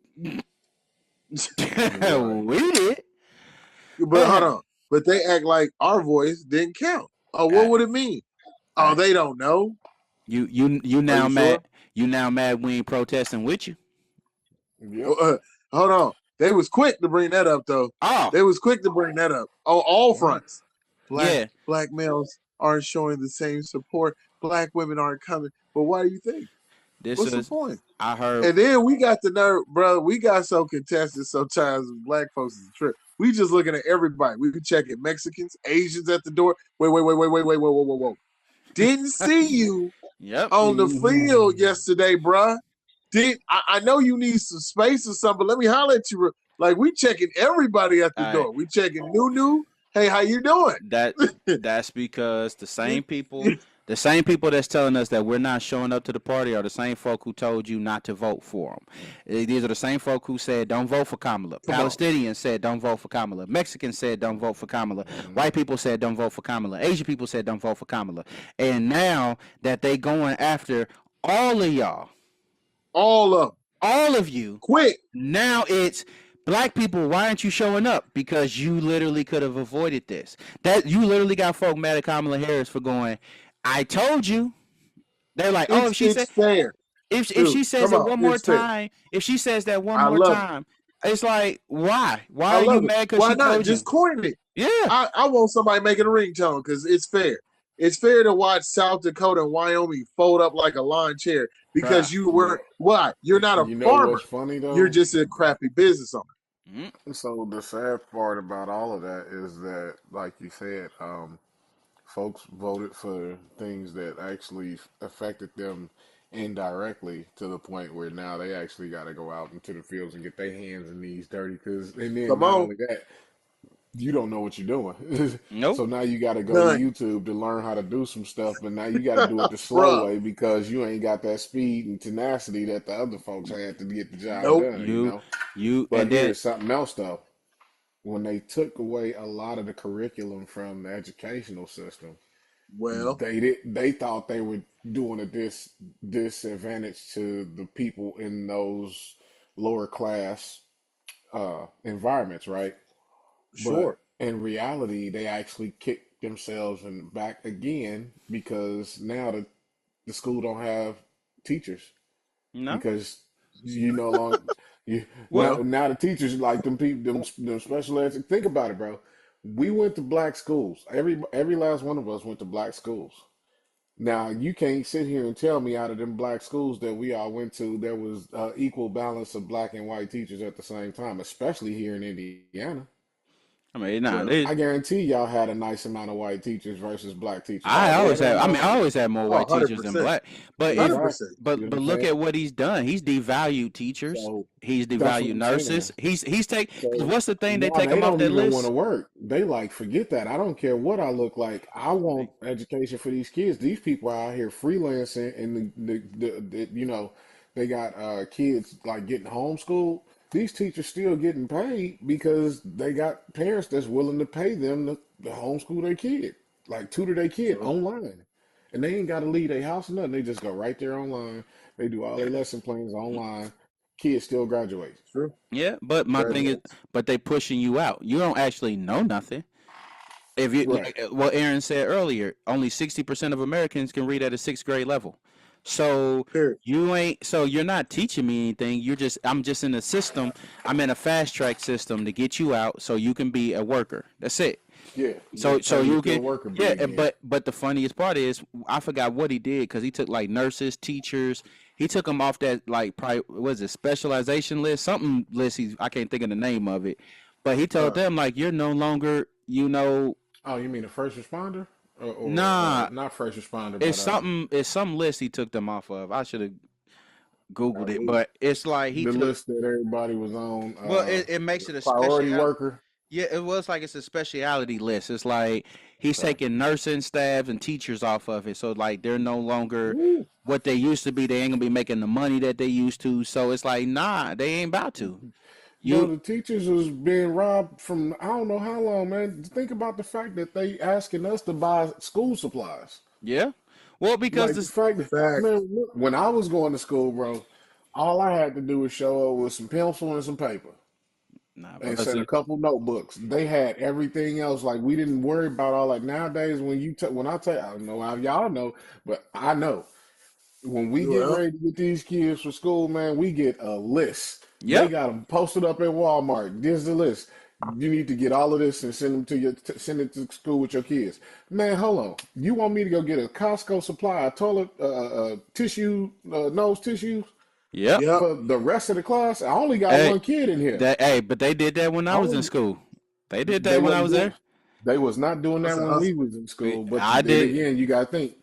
Right. We did. But hold on. But they act like our voice didn't count. Oh, what I, would it mean? Oh, I, they don't know. you Are now you mad. sure? You now mad we ain't protesting with you. Yep. Hold on. They was quick to bring that up though. Oh, They was quick to bring that up on all Yeah. fronts. Black yeah. black males aren't showing the same support. Black women aren't coming. But why do you think? This What's the is point? I heard. And then we got the nerve, bro. We got so contested sometimes. Black folks is a trip. We just looking at everybody. We checking Mexicans, Asians at the door. Wait, whoa. Didn't see you Yep. on the field Hmm. yesterday, bruh. I know you need some space or something, but let me holler at you. Like we checking everybody at the All right. door. We checking Nunu. Hey, how you doing? That that's because the same people that's telling us that we're not showing up to the party are the same folk who told you not to vote for them. These are the same folk who said don't vote for Kamala. Come on. Palestinians said don't vote for Kamala. Mexicans said don't vote for Kamala. Hmm. White people said don't vote for Kamala. Asian people said don't vote for Kamala. And now that they going after all of y'all, All of them. all of you, Quick. now it's black people. Why aren't you showing up? Because you literally could have avoided this. That you literally got folk mad at Kamala Harris for going. I told you. They're like, oh, It's fair. if Dude, she says come it on. one more It's fair. time, if she says that one I more love it. time, it's like why? Why I are you love it. mad? Because Why she not? told Just you. coin it. Yeah, I want somebody making a ringtone because it's fair. It's fair to watch South Dakota and Wyoming fold up like a lawn chair bruh. because you Yeah. were why? You're not a You know what's farmer. funny You're though? just a crappy business owner. Mm, So the sad part about all of that is that, like you said, folks voted for things that actually affected them indirectly to the point where now they actually got to go out into the fields and get their hands and knees dirty. Cause and then Come not on, only that, you don't know what you're doing. nope. So now you got to go to none, YouTube to learn how to do some stuff, but now you got to do it the slow bruh. way because you ain't got that speed and tenacity that the other folks had to get the job Nope. done, you You, know? you, But and then here's something else though. When they took away a lot of the curriculum from the educational system, Well, they thought they were doing a disadvantage to the people in those lower class environments, right? But sure. in reality, they actually kicked themselves in back again because now the school don't have teachers no. because you no longer you What? Well, now the teachers like them people them special ed. Think about it, bro. We went to black schools. Every last one of us went to black schools. Now you can't sit here and tell me out of them black schools that we all went to there was equal balance of black and white teachers at the same time, especially here in Indiana. I mean, nah, True. I guarantee y'all had a nice amount of white teachers versus black teachers. I I always have. I mean, I guarantee. always had more Oh, white teachers than 100%. black. But it, 100%. Exactly. You know what but I'm look saying? at what he's done. He's devalued teachers. So He's that's what devalued I'm saying. nurses. He's take. Cause So what's the thing they now take they him off don't that even want to list? work. They like, forget that. I don't care what I look like. I want education for these kids. These people are out here freelancing, and you know, they got kids like getting homeschooled. These teachers still getting paid because they got parents that's willing to pay them to homeschool their kid, like tutor their kid True. online. And they ain't got to leave their house or nothing. They just go right there online. They do all their lesson plans online. Kids still graduate. True. Yeah, but my thing is, Graduates. but they pushing you out. You don't actually know nothing. If you Right. like what Aaron said earlier, only 60% of Americans can read at a sixth grade level. So Period. you ain't. So you're not teaching me anything. You're just. I'm just in a system. I'm in a fast track system to get you out so you can be a worker. That's it. Yeah, So they so turn you you to a can. worker Yeah, bee again. but the funniest part is I forgot what he did because he took like nurses, teachers. He took them off that like probably was it specialization list, something list. I can't think of the name of it, but he told Huh. them like you're no longer Oh, you mean a first responder, or nah. not first responder, but It's something. It's some list he took them off of. I should have googled it, Golly. but it's like he the took. list that everybody was on. Well, it makes it a Priority special. worker. Yeah, it was like it's a speciality list. It's like he's Okay. taking nursing staffs and teachers off of it. So like they're no longer Woo. what they used to be. They ain't gonna be making the money that they used to. So it's like nah, they ain't about to. Bro, You the teachers was being robbed from I don't know how long, man. Think about the fact that they asking us to buy school supplies. yeah. Well, because Like the this fact that, Fact. man, look, when I was going to school, bro, all I had to do was show up with some pencil and some paper nah, bro. and send a couple notebooks. They had everything else. Like we didn't worry about all that. Nowadays, when I tell, I don't know how y'all know, but I know when we get Well, ready to get these kids for school, man, we get a list. They Yep. got them posted up at Walmart. There's the list. You need to get all of this and send them to send it to school with your kids. Man, hold on. You want me to go get a Costco supply of toilet tissue, nose tissues Yep. yep. for the rest of the class? I only got Hey, one kid in here. but they did that when I I was in only school. They did they that when I wasn't was doing. there. They was not doing That's that a when we hustle. was in school. But I then did. again, you got to think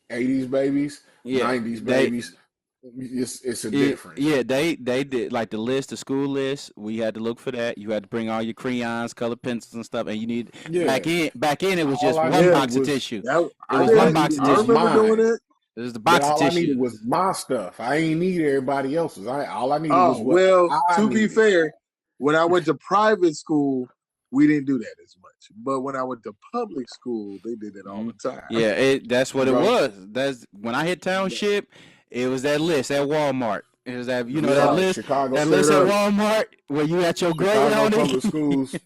80s babies, Yeah. 90s They babies. It's a It, difference. yeah, they did like the list, the school list. We had to look for that. You had to bring all your crayons, colored pencils, and stuff. And you need Yeah. back in it was All just I one Yeah. needed box of was tissue. That, It I was all I one did. box needed of I was tissue. remember doing mine. it. It was the That box of all I needed tissue. was my stuff. I ain't need everybody else's. I all I needed was Oh, what well, I to be needed. fair, when I went to private school, we didn't do that as much. But when I went to public school, they did it all Mhm. the time. Yeah, that's what it Bro, was. That's when I hit township. It was that list at Walmart. It was that I'm that Yep. sorry, list Chicago, that Straight list at up. Walmart where you had your grade Chicago on public it. schools.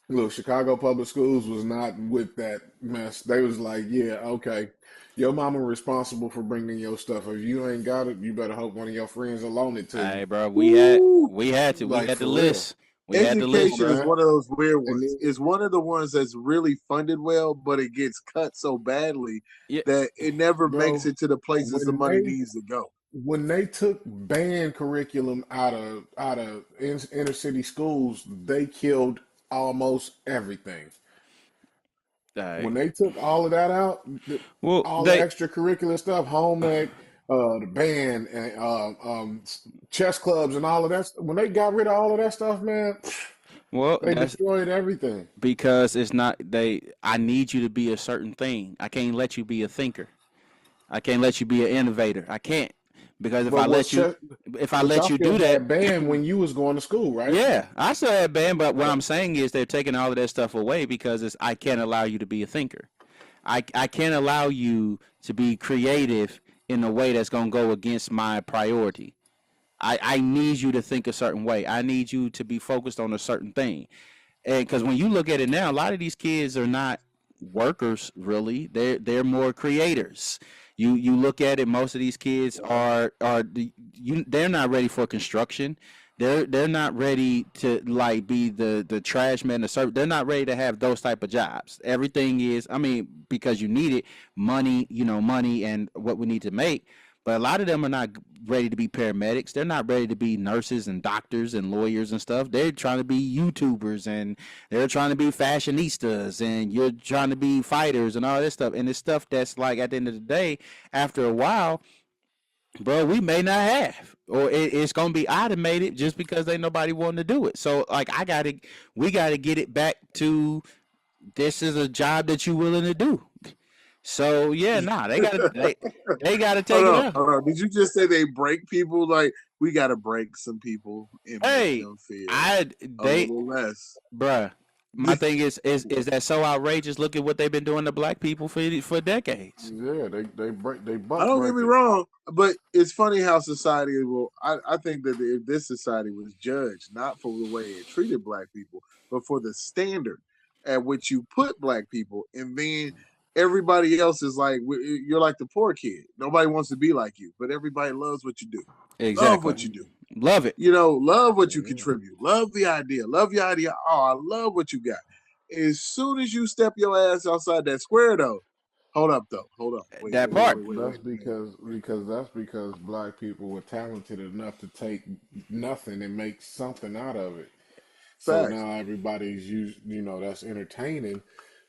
Look, Chicago public schools was not with that mess. They was like, yeah, okay, your mama responsible for bringing your stuff. If you ain't got it, you better hope one of your friends will loan it to you. Hey, bro, Woo. we Like had the for real. list. We had the Come on, list. Education is man. one of those weird And ones. then It's one of the ones that's really funded well, but it gets cut so badly Yeah, that it never makes bro, it to the places the when money they needs to go. when they took band curriculum out of inner city schools, they killed almost everything. hey. When they took all of that out, Well, all the extracurricular stuff, home ec, the band, and chess clubs, and all of that. When they got rid of all of that stuff, man, well, they that's destroyed everything. because it's not they. I need you to be a certain thing. I can't let you be a thinker. I can't let you be an innovator. I can't because But was chess? if I But let y'all you still do that, had band when you was going to school, right? yeah, I still have band. But what Okay. I'm saying is they're taking all of that stuff away because I can't allow you to be a thinker. I can't allow you to be creative in a way that's gonna go against my priority. I need you to think a certain way. I need you to be focused on a certain thing. And because when you look at it now, a lot of these kids are not workers really. They're more creators. You look at it, most of these kids they're not ready for construction. They're not ready to like be the trash man, the serv They're not ready to have those type of jobs. Everything is, I mean, because you need it, money, money and what we need to make. But a lot of them are not ready to be paramedics. They're not ready to be nurses and doctors and lawyers and stuff. They're trying to be YouTubers and they're trying to be fashionistas and you're trying to be fighters and all this stuff. And it's stuff that's like at the end of the day, after a while, bro, we may not have, or it's gonna be automated just because ain't nobody wanting to do it. So like, we gotta get it back to this is a job that you willing to do. So yeah, nah, they gotta take it out. Hold on. Did you just say they break people? Like we got to break some people and make Hey, them feel I a they little less. bruh. My thing is that so outrageous. Look at what they've been doing to black people for decades. Yeah, they I buck don't get me breaking. wrong, but it's funny how society will. I think that if this society was judged not for the way it treated black people, but for the standard at which you put black people, and then everybody else is like, you're like the poor kid. Nobody wants to be like you, but everybody loves what you do. Love Exactly. what you do. Love it. You know, love what you Yeah. contribute. Love the idea. Love your idea. Oh, I love what you got. As soon as you step your ass outside that square, though, hold up, though. Hold up. Wait, That wait, wait, part. wait, wait, That's wait. because black people were talented enough to take nothing and make something out of it. So Facts. now everybody's that's entertaining.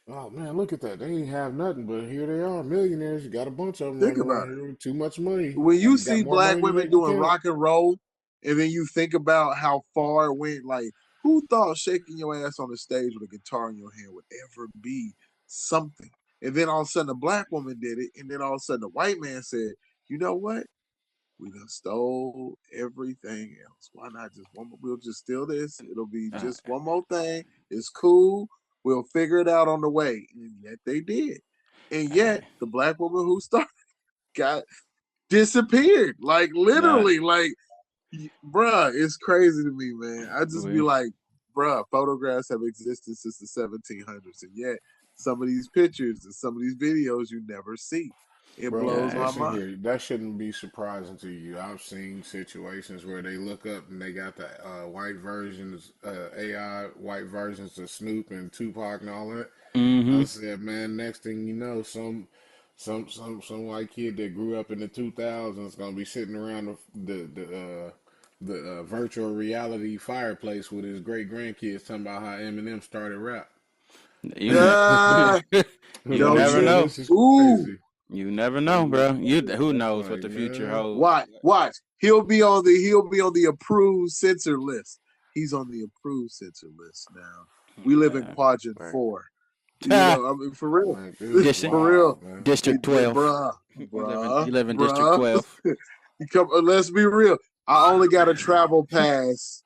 Oh man, look at that. They ain't have nothing, but here they are, millionaires. You got a bunch of them Think running about around it. here with too much money. When you Got see more black money than they women can doing count. rock and roll, and then you think about how far it went, like, who thought shaking your ass on the stage with a guitar in your hand would ever be something? And then all of a sudden, a black woman did it, and then all of a sudden, the white man said, you know what? We done stole everything else. Why not just one? We'll just steal this. It'll be Uh, just one more thing. It's cool. We'll figure it out on the way. And yet they did. And yet the black woman who started got disappeared. Like nah, literally, like bruh, it's crazy to me, man. I just be we, like, bruh, photographs have existed since the 1700s, and yet some of these pictures and some of these videos you never see. It Bro, blows my listen mind. here. That shouldn't be surprising to you. I've seen situations where they look up and they got the white versions, AI white versions of Snoop and Tupac and all that. I mm-hmm. said, man, next thing you know, some white kid that grew up in the 2000s gonna be sitting around the virtual reality fireplace with his great grandkids talking about how Eminem started rap. You never, Ah, you Like, don't never you? man, know. this is Ooh, crazy. You never I'm know, just, bro. Who I'm knows what like, the future man. holds? watch. He'll be on the approved censor list. He's on the approved censor list now. We live in quadrant Right. 4. You know, I mean, for real, Like, this is District for real. wild, man. District 12. Bruh, You live in District bruh. 12. You come. Let's be real. I only got a travel pass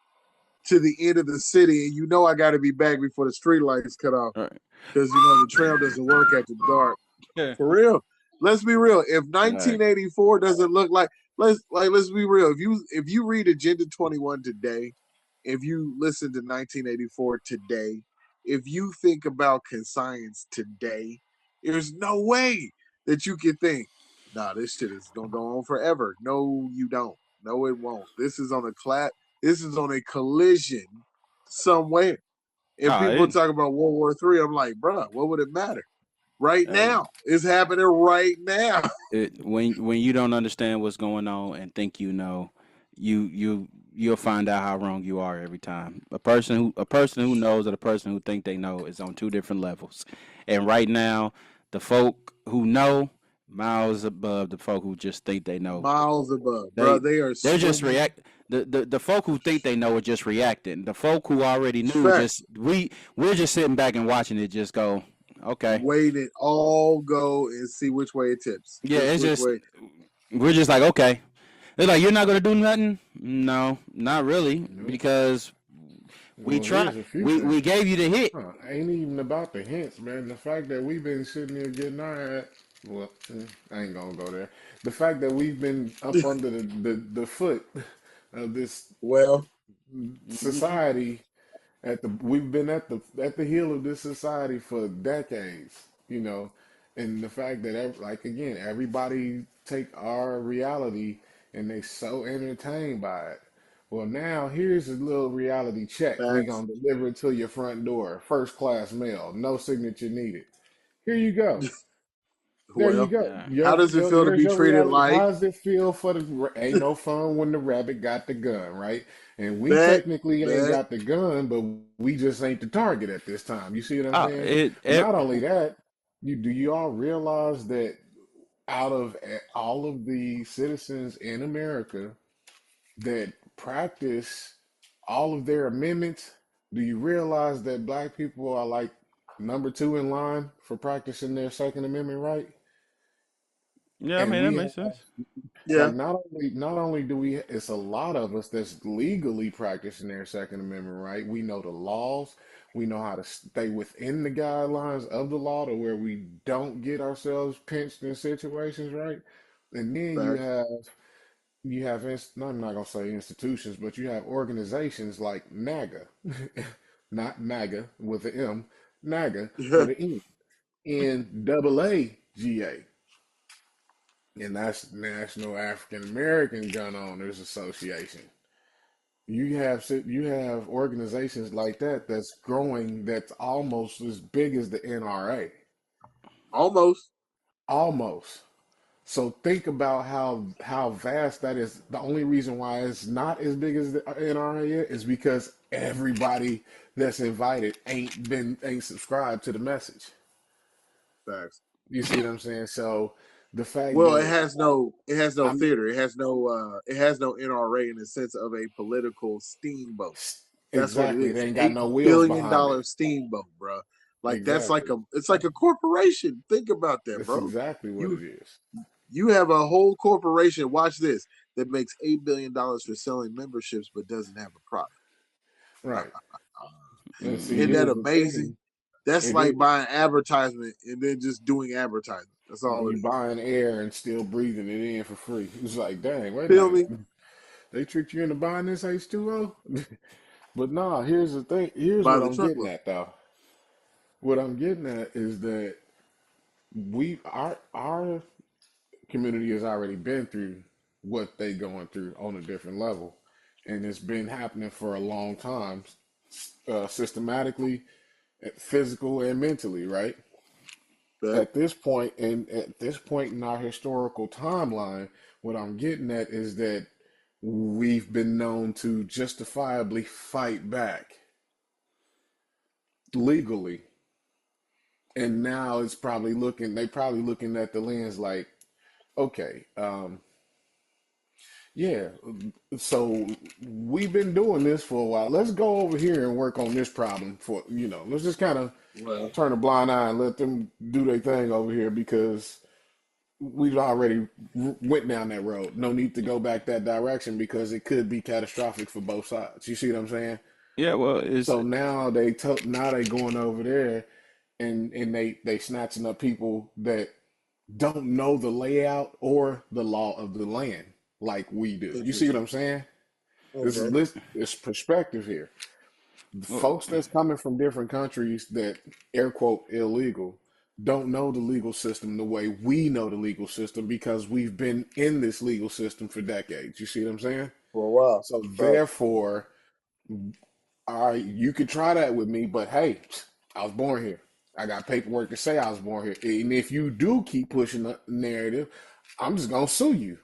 to the end of the city, and you know I got to be back before the street lights cut off All right. because the trail doesn't work after dark. Yeah. For real. Let's be real. If All right. 1984 doesn't look let's be real. If you read Agenda 21 today, if you listen to 1984 today, if you think about conscience today, there's no way that you can think, nah, this shit is gonna go on forever. No, you don't. No, it won't. This is on a collision somewhere. And Oh, people talk about World War III. I'm like, bruh, what would it matter? Right hey, now. It's happening right now. when you don't understand what's going on and think you know, you'll find out how wrong you are every time. A person who knows and a person who think they know is on two different levels. And right now, the folk who know miles above the folk who just think they know. Miles above, bro. They They are they're just swimming. react. The folk who think they know are just reacting. The folk who already knew Fact. just we're just sitting back and watching it just go. Okay. Wait it all go and see which way it tips. Yeah, Just it's which just way. we're just like okay. They're like you're not gonna do nothing. No, not really, Nope. because we Well, try. here's a few We things. gave you the hit. Ain't even about the hints, man. The fact that we've been sitting here getting well, I ain't gonna go there. The fact that we've been up under the foot of this Well, mhm. society we've been at the heel of this society for decades, and the fact that like again everybody take our reality and they so entertained by it. Well, now here's a little reality check. We Facts. gonna deliver it to your front door, first class mail, no signature needed. Here you go. There you Well, go. Yeah. how does it feel to There's be your treated reality. like How does it feel for the ain't no fun when the rabbit got the gun, right? And we that? technically ain't That got the gun, but we just ain't the target at this time. You see what I'm Oh, saying? But it not only that, you all realize that out of all of the citizens in America that practice all of their amendments, do you realize that black people are like number two in line for practicing their Second Amendment right? yeah, I And mean that we have makes sense. like yeah, not only do we it's a lot of us that's legally practicing their Second Amendment right. We know the laws, we know how to stay within the guidelines of the law to where we don't get ourselves pinched in situations, right? And then you facts. have I'm not gonna say institutions, but you have organizations like MAGA, not MAGA with an M, MAGA Yeah, with an NAAGA, and that's National African American Gun Owners Association. You have organizations like that that's growing that's almost as big as the NRA, almost. almost. So think about how vast that is. The only reason why it's not as big as the NRA is because everybody that's invited ain't subscribed to the message. Facts. You see what I'm saying? So the fact Well, that it has no I'm theater. It has no NRA in the sense of a political steamboat. That's what it exactly, is. they ain't got Eight no wheels billion behind it. dollar steamboat, bro. Like that's like Exactly. it's like a corporation. Think about that, That's bro. exactly what You it is. you have a whole corporation. Watch this that makes $8 billion for selling memberships, but doesn't have a product. Right. And see, Isn't Mm. that here's the amazing? thing. That's It like is. buying advertisement and then just doing advertisement. That's all it You is. buying air and still breathing it in for free. It's like, dang, wait a Feel minute. me? They tricked you into buying this H2O? But nah, here's the thing. Here's By what the I'm getting truckload. at though. What I'm getting at is that our community has already been through what they going through on a different level. And it's been happening for a long time, systematically, physical and mentally, right? That At this point in our historical timeline, what I'm getting at is that we've been known to justifiably fight back legally, and now they probably looking at the lens like, okay, yeah, so we've been doing this for a while. Let's go over here and work on this problem let's just kind of well, turn a blind eye and let them do their thing over here because we've already went down that road. No need to go back that direction because it could be catastrophic for both sides. You see what I'm saying? Yeah, well, it's So now they going over there and they snatching up people that don't know the layout or the law of the land like we do. You see what interesting. I'm saying? Okay. This perspective here. The well, folks that's coming from different countries that air quote illegal don't know the legal system the way we know the legal system because we've been in this legal system for decades. You see what I'm saying? For a while. So Facts. therefore, all right, you could try that with me, but hey, I was born here. I got paperwork to say I was born here. And if you do keep pushing the narrative, I'm just gonna sue you.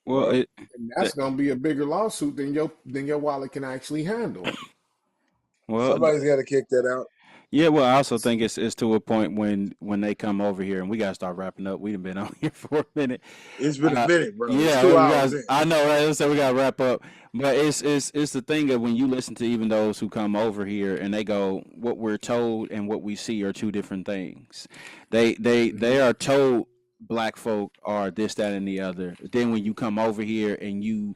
well, it And th- that's gonna be a bigger lawsuit than your wallet can actually handle. well, Somebody's got to kick that out. yeah, well, I also think it's to a point when they come over here, and we gotta start wrapping up. We've been on here for a minute. It's been a Uh, minute, bro. It's yeah, two we hours guys. in. I know, right? So we gotta wrap up. But it's the thing that when you listen to even those who come over here and they go, what we're told and what we see are two different things. They Hmm. are told black folk are this, that, and the other. Then when you come over here and you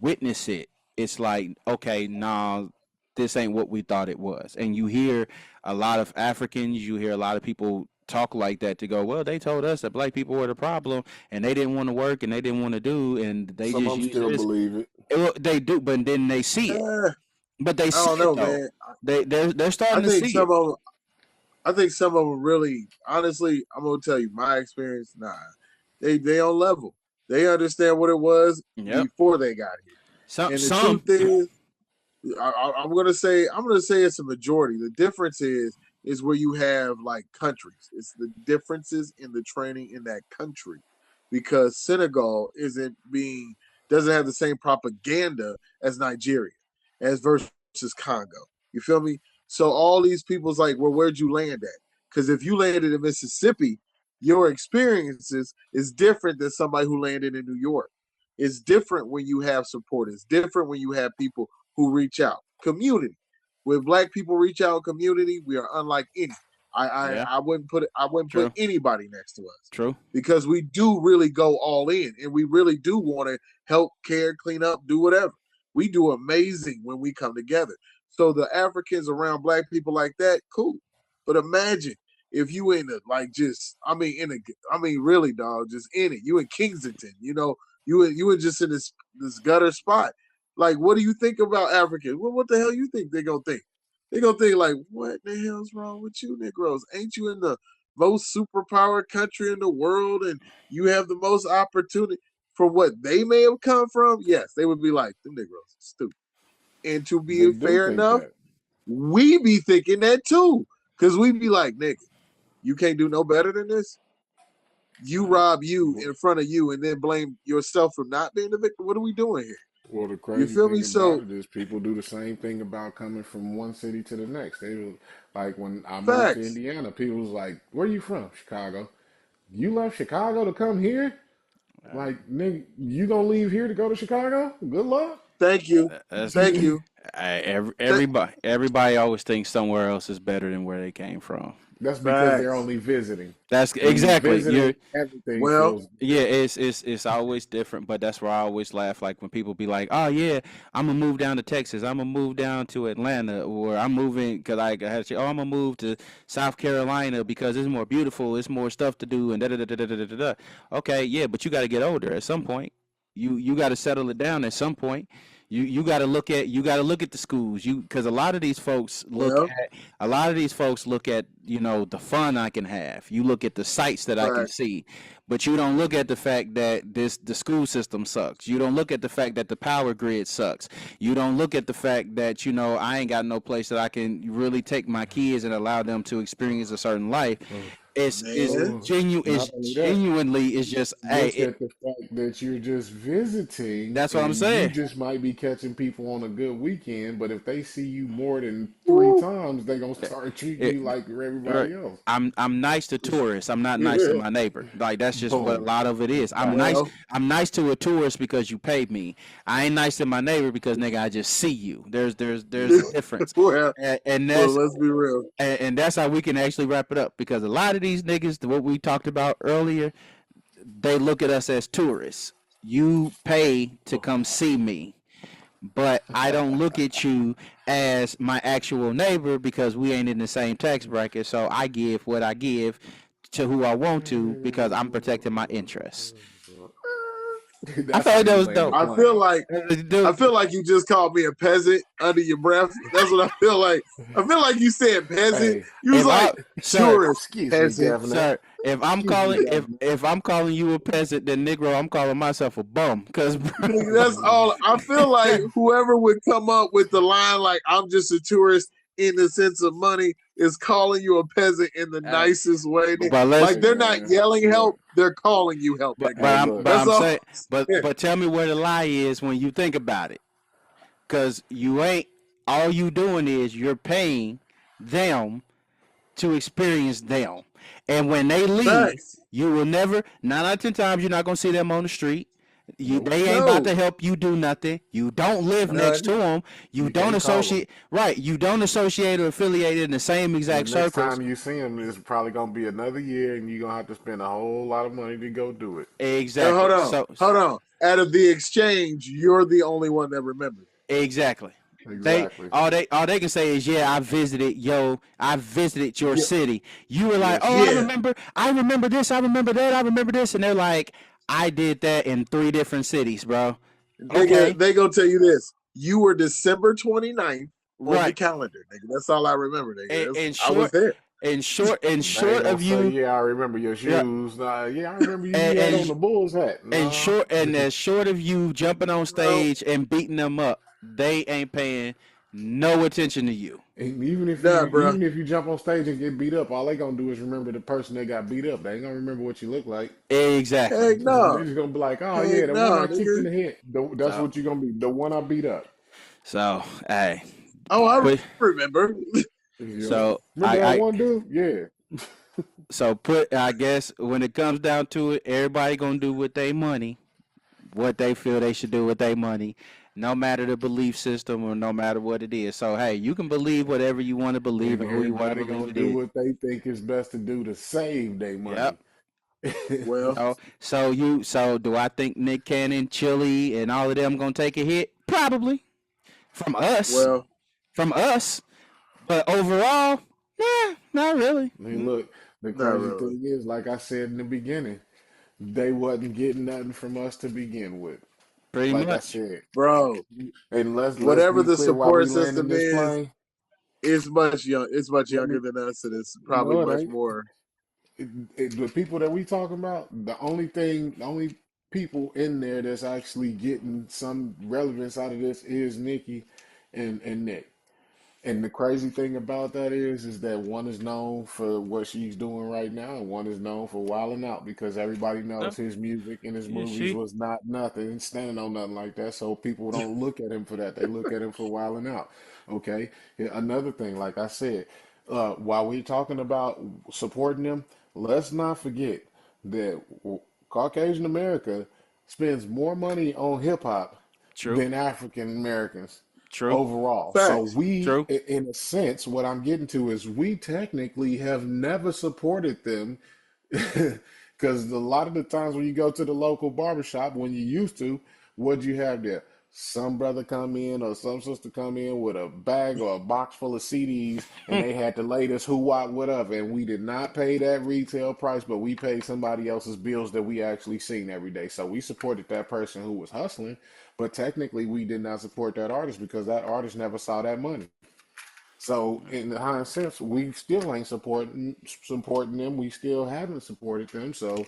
witness it, it's like, okay, nah, this ain't what we thought it was. And you hear a lot of Africans, you hear a lot of people talk like that to go, well, they told us that black people were the problem and they didn't want to work and they didn't want to do and they Some just of them use still this. believe it. Well, they do, but then they see it. Eh, But they I see don't it know, though. man. They're I starting to think see it. some of them. I think some of them really, honestly, I'm gonna tell you my experience. Nah, they on level. They understand what it was Yep. before they got here. And the truth Some is, I'm gonna say it's a majority. The difference is is where you have like countries. It's the differences in the training in that country, because Senegal doesn't have the same propaganda as Nigeria, as versus Congo. You feel me? So all these people's like, well, where'd you land at? Because if you landed in Mississippi, your experiences is different than somebody who landed in New York. It's different when you have support. It's different when you have people who reach out. Community. When Black people reach out in community, we are unlike any. Yeah. I wouldn't put True. anybody next to us, True. because we do really go all in, and we really do want to help, care, clean up, do whatever. We do amazing when we come together. So the Africans around Black people like that, cool. But imagine if you in a like just really, dog, just in it. You in Kensington, you were just in this gutter spot. Like, what do you think about Africans? Well, what the hell you think they gonna think? They gonna think like, what the hell's wrong with you, Negroes? Ain't you in the most superpowered country in the world, and you have the most opportunity for what they may have come from? Yes, they would be like, them Negroes are stupid. And to They be do fair think enough, that. we be thinking that too, because we be like, nigga, you can't do no better than this. You rob you in front of you and then blame yourself for not being the victim. What are we doing here? Well, the You crazy feel me? thing about So it is people do the same thing about coming from one city to the next. They was like when I moved to facts. Indiana, people was like, "Where you from?" Chicago. You left Chicago to come here? Like, nigga, you gonna leave here to go to Chicago? Good luck. Thank you. That's Thank you. Th- everybody always thinks somewhere else is better than where they came from. That's because they're facts. only visiting. That's When you exactly visiting, everything Well, feels yeah. good. It's always different, but that's where I always laugh. Like when people be like, "Oh yeah, I'm gonna move down to Texas. I'm gonna move down to Atlanta, or I'm moving because I had to. Oh, I'm gonna move to South Carolina because it's more beautiful. It's more stuff to do, and da da da da da da da. Da. Okay, yeah, but you got to get older at some point. You got to settle it down at some point. You got to look at the schools. Because well, a lot of these folks look at the fun I can have. You look at the sights that I can facts. see, but you don't look at the fact that the school system sucks. You don't look at the fact that the power grid sucks. You don't look at the fact that I ain't got no place that I can really take my kids and allow them to experience a certain life. It's Man, Not only that, genuinely it's just look at the fact that you're just visiting that's what I'm and you saying. just might be catching people on a good weekend, but if they see you more than three woo, times, they're gonna start treating It, you like right. everybody else. I'm nice to tourists. I'm not nice to my neighbor. Like that's just what a Boom. lot of it is. Facts. well, I'm nice to a tourist because you paid me. I ain't nice to my neighbor because nigga I just see you. There's a difference. well, And well, that's let's be real. and that's how we can actually wrap it up because a lot of these niggas, what we talked about earlier, they look at us as tourists. You pay to come see me, but I don't look at you as my actual neighbor because we ain't in the same tax bracket. So I give what I give to who I want to because I'm protecting my interests. I That's felt how like that you was land the dope. I feel plane. like I Dude, feel like you just called me a peasant under your breath. That's what I feel like. I feel like you said peasant. Hey, You was if like I, sir, tourist excuse me, peasant. Governor. sir, Excuse me, Governor. if I'm calling you a peasant, then Negro, I'm calling myself a bum. Cause Nigga, that's all. I feel like whoever would come up with the line like "I'm just a tourist" in the sense of money is calling you a peasant in the uh, nicest way. but let's Like Hey they're not man, yelling look. help; they're calling you help, nigga. Hey look. That's I'm all. saying, I'm but tell me where the lie is when you think about it. Cause you ain't all you doing is you're paying them to experience them. And when they leave, Facts. you will never, 9 out of 10 times, you're not going to see them on the street. Nope. They ain't about No, to help you do nothing. You don't live next none. to them. You You don't can't call them. associate, right? You don't associate or affiliate in the same And the exact next circles. time you see them, it's probably gonna be another year, and you're gonna have to spend a whole lot of money to go do it. And Exactly. hold on. Out of the exchange, you're the only one that remembers. Exactly. Exactly. All they can say is, yeah, I visited your Yeah, city. You were like, Yes, oh, you yeah. did. I remember this, I remember that, I remember this, and they're like, I did that in 3 different cities, bro. Okay, They gonna tell you this. You were December 29th on the right. calendar, nigga. That's all I remember, nigga. And, and I was short, there. and They ain't short gonna of say, you, "Yeah, I remember your yeah, shoes." Nah, yeah, I remember you. and You had on and the Bulls hat. and Nah. short and as short of you jumping on Well, stage and beating them up, they ain't paying no attention to you. And even if Nah, bro. you jump on stage and get beat up, all they gonna do is remember the person that got beat up. They ain't gonna remember what you look like. Exactly. Heck They no. just gonna be like, oh yeah, Heck the one no, I kicked in nigga. the head. That's So, what you're gonna be. The one I beat up. so hey, Oh, I put remember. so Remember that I one dude? Yeah. so put. I guess when it comes down to it, everybody gonna do with their money what they feel they should do with their money, no matter the belief system or no matter what it is. So hey, you can believe whatever you want to believe And and who you want to everybody believe gonna it do is. what they think is best to do to save their Yep. money. Well, So do I think Nick Cannon, Chili, and all of them gonna take a hit? Probably from us. well, From us. But overall, not really. I mean, look, the not crazy really. thing is, like I said in the beginning, they wasn't getting nothing from us to begin with. Pretty Like I much. said, Bro, and let's whatever be the clear while we support land in system this is, plane. it's much young. It's much Let younger me. than us, and it's probably No, it much ain't. more. The people that we talking about, the only people in there that's actually getting some relevance out of this is Nikki and Nick. And the crazy thing about that is that one is known for what she's doing right now, and one is known for wilding out because everybody knows No, his music and his yeah, movies she. was not nothing, standing on nothing like that. So people don't look at him for that; they look at him for wilding out. Okay. Yeah, another thing, like I said, while we're talking about supporting them, let's not forget that Caucasian America spends more money on hip hop True. than African Americans True. overall. So Facts. we, True. in a sense, what I'm getting to is we technically have never supported them because a lot of the times when you go to the local barbershop, when you used to, what'd you have there? Some brother come in or some sister come in with a bag or a box full of CDs and they had the latest who, what, whatever. And we did not pay that retail price, but we paid somebody else's bills that we actually seen every day. So we supported that person who was hustling, but technically we did not support that artist because that artist never saw that money. So in the high sense, we still ain't supporting them. We still haven't supported them. So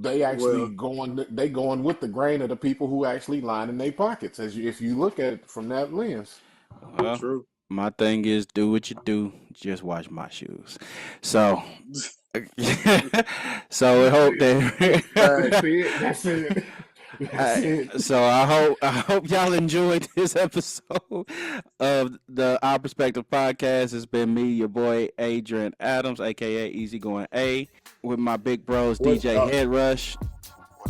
they actually Well, going with the grain of the people who actually line in their pockets. If you look at it from that lens. Well, true. my thing is do what you do. Just watch my shoes. So, so I hope That's that. it. That's it. That's it. So I hope y'all enjoyed this episode of the Our Perspective podcast. It's been me, your boy Adrian Adams, aka Easygoing A, with my big bros What's DJ up? Head Rush,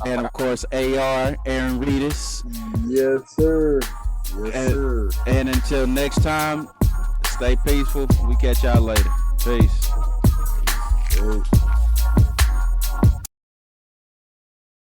and of course AR Aaron Reedus. Yes, sir. Yes, And, sir. and until next time, stay peaceful. We catch y'all later. Peace. Hey.